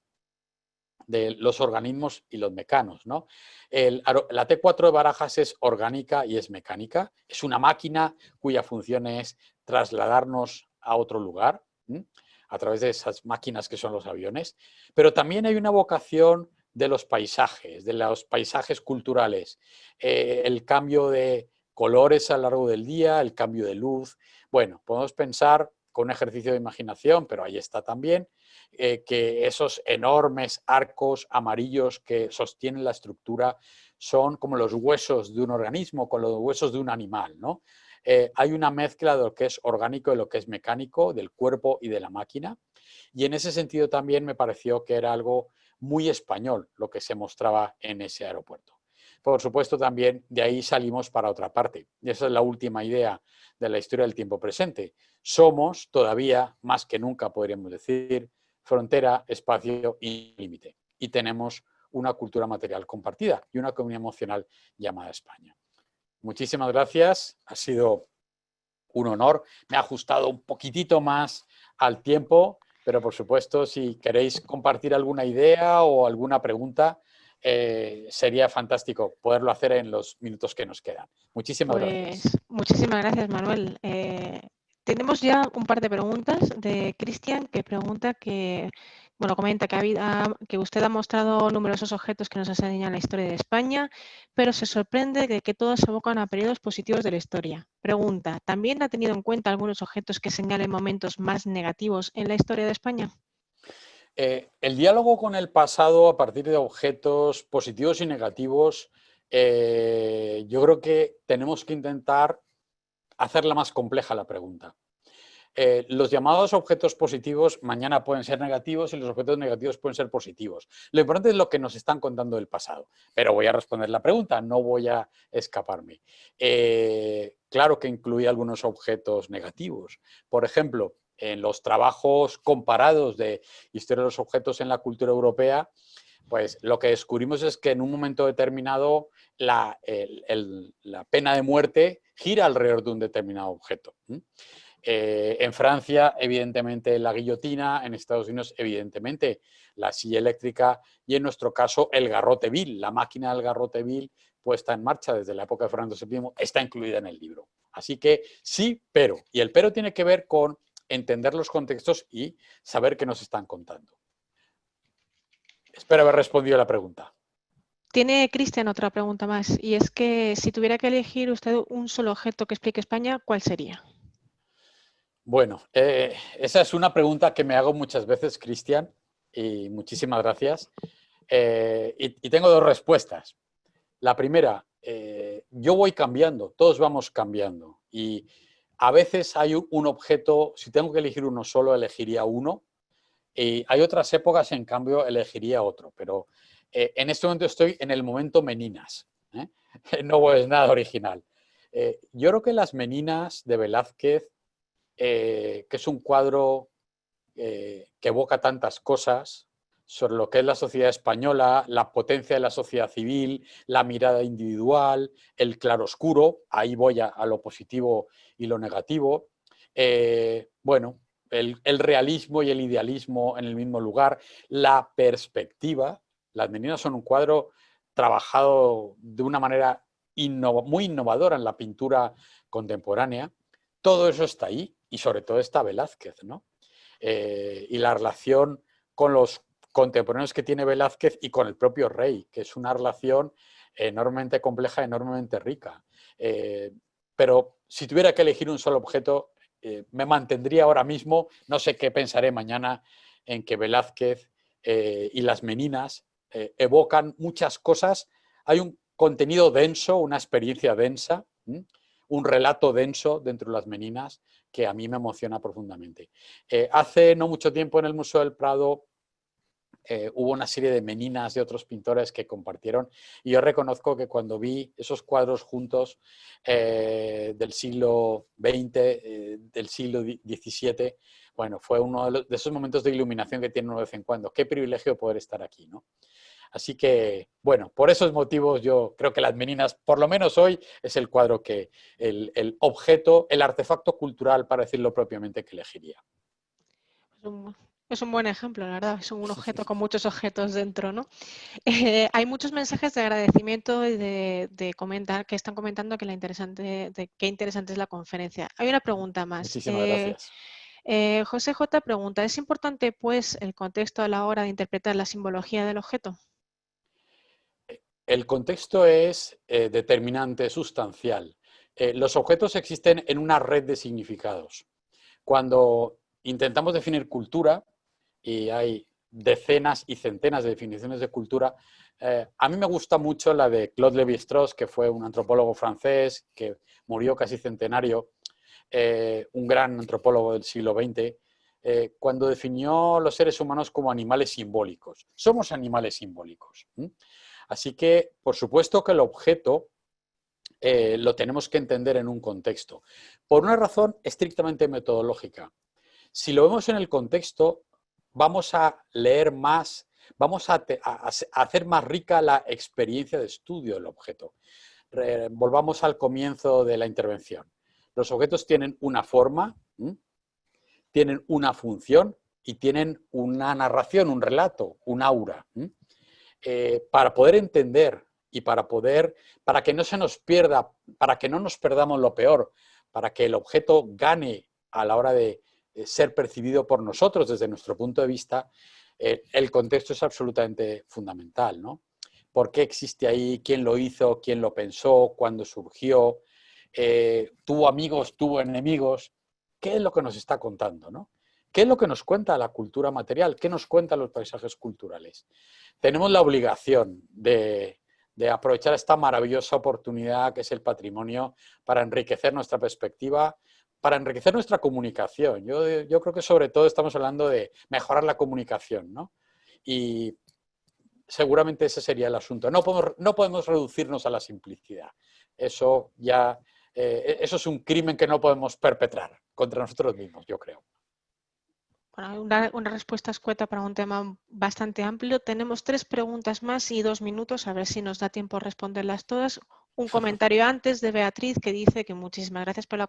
de los organismos y los mecanos, ¿no? La T4 de Barajas es orgánica y es mecánica. Es una máquina cuya función es trasladarnos a otro lugar, a través de esas máquinas que son los aviones. Pero también hay una vocación de los paisajes culturales, el cambio de colores a lo largo del día, el cambio de luz. Bueno, podemos pensar con un ejercicio de imaginación, pero ahí está también, que esos enormes arcos amarillos que sostienen la estructura son como los huesos de un organismo, con los huesos de un animal, ¿no? Hay una mezcla de lo que es orgánico y lo que es mecánico, del cuerpo y de la máquina, y en ese sentido también me pareció que era algo muy español lo que se mostraba en ese aeropuerto. Por supuesto, también de ahí salimos para otra parte. Y esa es la última idea de la historia del tiempo presente. Somos todavía, más que nunca, podríamos decir, frontera, espacio y límite. Y tenemos una cultura material compartida y una comunidad emocional llamada España. Muchísimas gracias. Ha sido un honor. Me ha ajustado un poquitito más al tiempo, pero por supuesto, si queréis compartir alguna idea o alguna pregunta, sería fantástico poderlo hacer en los minutos que nos quedan. Muchísimas gracias. Pues muchísimas gracias, Manuel. Tenemos ya un par de preguntas de Cristian que pregunta que, bueno, comenta que usted ha mostrado numerosos objetos que nos enseñan la historia de España, pero se sorprende de que todos se evocan a periodos positivos de la historia. Pregunta, ¿también ha tenido en cuenta algunos objetos que señalen momentos más negativos en la historia de España? El diálogo con el pasado a partir de objetos positivos y negativos, yo creo que tenemos que intentar hacerla más compleja la pregunta. Los llamados objetos positivos mañana pueden ser negativos y los objetos negativos pueden ser positivos. Lo importante es lo que nos están contando del pasado. Pero voy a responder la pregunta, no voy a escaparme. Claro que incluye algunos objetos negativos. Por ejemplo, en los trabajos comparados de historia de los objetos en la cultura europea, pues lo que descubrimos es que en un momento determinado la pena de muerte gira alrededor de un determinado objeto. En Francia, evidentemente, la guillotina; en Estados Unidos, evidentemente, la silla eléctrica; y en nuestro caso, el garrote vil, la máquina del garrote vil puesta en marcha desde la época de Fernando VII, está incluida en el libro. Así que sí, pero. Y el pero tiene que ver con entender los contextos y saber qué nos están contando. Espero haber respondido a la pregunta. Tiene Cristian otra pregunta más, y es que si tuviera que elegir usted un solo objeto que explique España, ¿cuál sería? Bueno, esa es una pregunta que me hago muchas veces, Cristian, y muchísimas gracias. Y tengo dos respuestas. La primera, yo voy cambiando, todos vamos cambiando. Y a veces hay un objeto, si tengo que elegir uno solo, elegiría uno. Y hay otras épocas, en cambio, elegiría otro. Pero en este momento estoy en el momento Meninas. ¿Eh? No es nada original. Yo creo que las Meninas de Velázquez, que es un cuadro que evoca tantas cosas sobre lo que es la sociedad española, la potencia de la sociedad civil, la mirada individual, el claroscuro; ahí voy a lo positivo y lo negativo. Bueno, el realismo y el idealismo en el mismo lugar, la perspectiva. Las Meninas son un cuadro trabajado de una manera muy innovadora en la pintura contemporánea. Todo eso está ahí, y sobre todo está Velázquez, ¿no? Y la relación con los contemporáneos que tiene Velázquez y con el propio rey, que es una relación enormemente compleja, enormemente rica. Pero si tuviera que elegir un solo objeto, me mantendría ahora mismo. No sé qué pensaré mañana, en que Velázquez y las Meninas evocan muchas cosas. Hay un contenido denso, una experiencia densa, un relato denso dentro de las Meninas, que a mí me emociona profundamente. Hace no mucho tiempo, en el Museo del Prado, hubo una serie de Meninas de otros pintores que compartieron, y yo reconozco que cuando vi esos cuadros juntos, del siglo XX, del siglo XVII, bueno, fue uno de esos momentos de iluminación que tiene uno de vez en cuando. Qué privilegio poder estar aquí, ¿no? Así que, bueno, por esos motivos yo creo que las Meninas, por lo menos hoy, es el cuadro que, el objeto, el artefacto cultural, para decirlo propiamente, que elegiría. Es un buen ejemplo, la verdad. Es un objeto con muchos objetos dentro, ¿no? Hay muchos mensajes de agradecimiento y de comentar, que están comentando que qué interesante es la conferencia. Hay una pregunta más. Muchísimas gracias. José J. pregunta, ¿es importante, pues, el contexto a la hora de interpretar la simbología del objeto? El contexto es determinante, sustancial. Los objetos existen en una red de significados. Cuando intentamos definir cultura, y hay decenas y centenas de definiciones de cultura, a mí me gusta mucho la de Claude Lévi-Strauss, que fue un antropólogo francés que murió casi centenario, un gran antropólogo del siglo XX, cuando definió los seres humanos como animales simbólicos. Somos animales simbólicos. Así que, por supuesto que el objeto lo tenemos que entender en un contexto, por una razón estrictamente metodológica. Si lo vemos en el contexto, vamos a leer más, vamos a hacer más rica la experiencia de estudio del objeto. Volvamos al comienzo de la intervención. Los objetos tienen una forma, tienen una función y tienen una narración, un relato, un aura. Para poder entender y para que no se nos pierda, para que no nos perdamos lo peor, para que el objeto gane a la hora de ser percibido por nosotros desde nuestro punto de vista, el contexto es absolutamente fundamental, ¿no? ¿Por qué existe ahí? ¿Quién lo hizo? ¿Quién lo pensó? ¿Cuándo surgió? ¿Tuvo amigos? ¿Tuvo enemigos? ¿Qué es lo que nos está contando, no? ¿Qué es lo que nos cuenta la cultura material? ¿Qué nos cuentan los paisajes culturales? Tenemos la obligación de aprovechar esta maravillosa oportunidad que es el patrimonio para enriquecer nuestra perspectiva, para enriquecer nuestra comunicación. Yo creo que sobre todo estamos hablando de mejorar la comunicación, ¿no? Y seguramente ese sería el asunto. No podemos reducirnos a la simplicidad. Eso ya, eso es un crimen que no podemos perpetrar contra nosotros mismos, yo creo. Bueno, una respuesta escueta para un tema bastante amplio. Tenemos 3 preguntas más y 2 minutos, a ver si nos da tiempo a responderlas todas. Un comentario antes de Beatriz que dice que muchísimas gracias por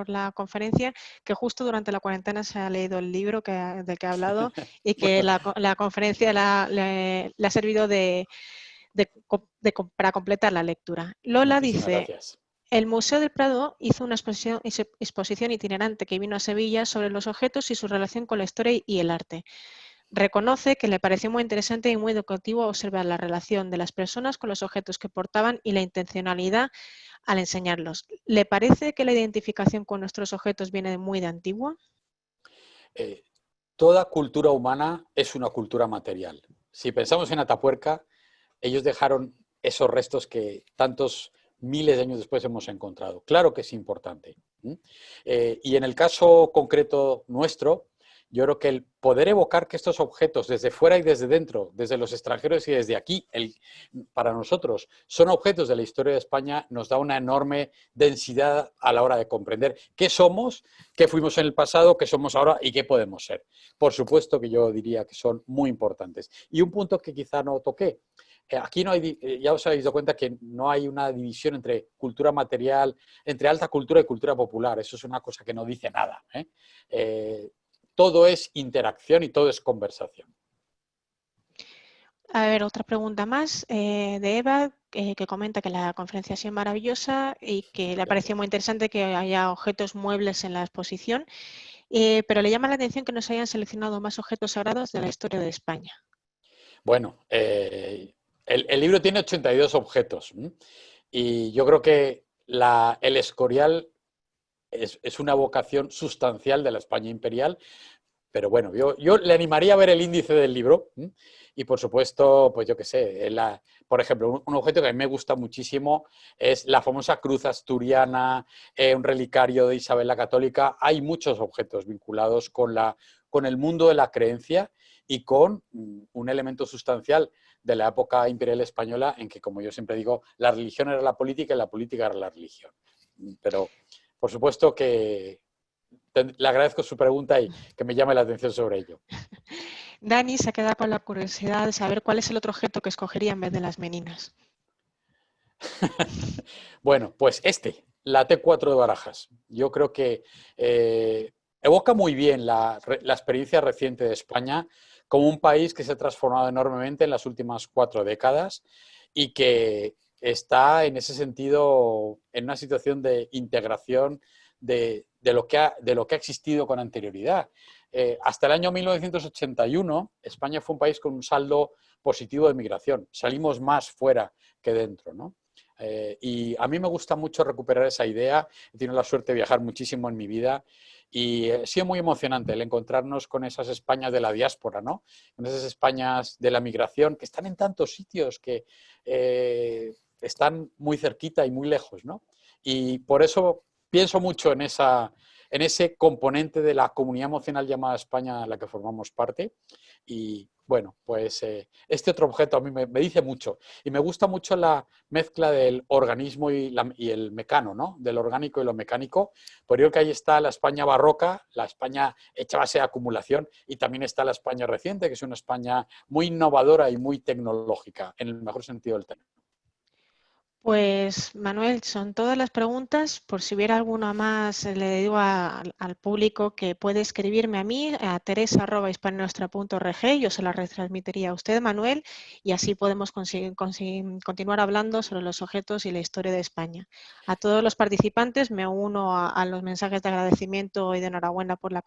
la conferencia, que justo durante la cuarentena se ha leído el libro del que ha hablado y que la conferencia le ha servido para completar la lectura. Lola Muchísimas dice: gracias. el Museo del Prado hizo una exposición itinerante que vino a Sevilla sobre los objetos y su relación con la historia y el arte. Reconoce que le pareció muy interesante y muy educativo observar la relación de las personas con los objetos que portaban y la intencionalidad al enseñarlos. ¿Le parece que la identificación con nuestros objetos viene muy de antigua? Toda cultura humana es una cultura material. Si pensamos en Atapuerca, ellos dejaron esos restos que tantos miles de años después hemos encontrado. Claro que es importante. Y en el caso concreto nuestro, yo creo que el poder evocar que estos objetos desde fuera y desde dentro, desde los extranjeros y desde aquí, para nosotros, son objetos de la historia de España, nos da una enorme densidad a la hora de comprender qué somos, qué fuimos en el pasado, qué somos ahora y qué podemos ser. Por supuesto que yo diría que son muy importantes. Y un punto que quizá no toqué, aquí no hay, ya os habéis dado cuenta que no hay una división entre cultura material, entre alta cultura y cultura popular. Eso es una cosa que no dice nada. Todo es interacción y todo es conversación. A ver, otra pregunta más de Eva, que comenta que la conferencia ha sido maravillosa y que le ha parecido muy interesante que haya objetos muebles en la exposición, pero le llama la atención que no se hayan seleccionado más objetos sagrados de la historia de España. Bueno, el libro tiene 82 objetos y yo creo que el Escorial es una vocación sustancial de la España imperial. Pero bueno, yo le animaría a ver el índice del libro y por supuesto, pues yo qué sé, por ejemplo, un objeto que a mí me gusta muchísimo es la famosa cruz asturiana, un relicario de Isabel la Católica. Hay muchos objetos vinculados con el mundo de la creencia y con un elemento sustancial de la época imperial española en que, como yo siempre digo, la religión era la política y la política era la religión. Pero, por supuesto que le agradezco su pregunta y que me llame la atención sobre ello. Dani se ha quedado con la curiosidad de saber cuál es el otro objeto que escogería en vez de las meninas. Bueno, pues la T4 de Barajas. Yo creo que evoca muy bien la experiencia reciente de España como un país que se ha transformado enormemente en las últimas 4 décadas y que está en ese sentido en una situación de integración de lo que ha existido con anterioridad. hasta el año 1981, España fue un país con un saldo positivo de migración. Salimos más fuera que dentro, ¿no? Y a mí me gusta mucho recuperar esa idea. He tenido la suerte de viajar muchísimo en mi vida y ha sido muy emocionante el encontrarnos con esas Españas de la diáspora, ¿no? Con esas Españas de la migración que están en tantos sitios, que están muy cerquita y muy lejos, ¿no? Y por eso pienso mucho en ese componente de la comunidad emocional llamada España a la que formamos parte. Y bueno, pues este otro objeto a mí me dice mucho. Y me gusta mucho la mezcla del organismo y el mecano, ¿no? Del orgánico y lo mecánico. Por ello que ahí está la España barroca, la España hecha a base de acumulación, y también está la España reciente, que es una España muy innovadora y muy tecnológica, en el mejor sentido del término. Pues Manuel, son todas las preguntas. Por si hubiera alguna más, le digo al público que puede escribirme a mí, a teresa@hispanostra.org. Yo se la retransmitiría a usted, Manuel, y así podemos continuar hablando sobre los objetos y la historia de España. A todos los participantes me uno a los mensajes de agradecimiento y de enhorabuena por la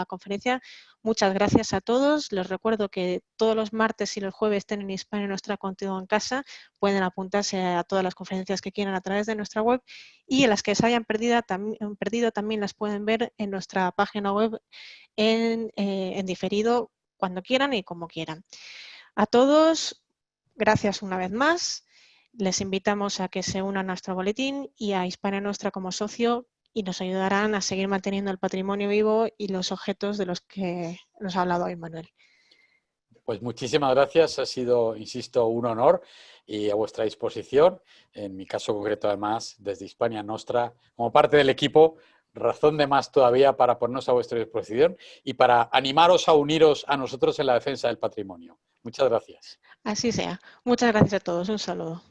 conferencia. Muchas gracias a todos. Les recuerdo que todos los martes y los jueves tienen Hispania Nostra Contigo en Casa. Pueden apuntarse a todas las conferencias que quieran a través de nuestra web, y las que se hayan perdido también las pueden ver en nuestra página web en diferido cuando quieran y como quieran. A todos, gracias una vez más. Les invitamos a que se unan a nuestro boletín y a Hispania Nostra como socio, y nos ayudarán a seguir manteniendo el patrimonio vivo y los objetos de los que nos ha hablado hoy Manuel. Pues muchísimas gracias, ha sido, insisto, un honor y a vuestra disposición. En mi caso concreto, además, desde Hispania Nostra, como parte del equipo, razón de más todavía para ponernos a vuestra disposición y para animaros a uniros a nosotros en la defensa del patrimonio. Muchas gracias. Así sea. Muchas gracias a todos. Un saludo.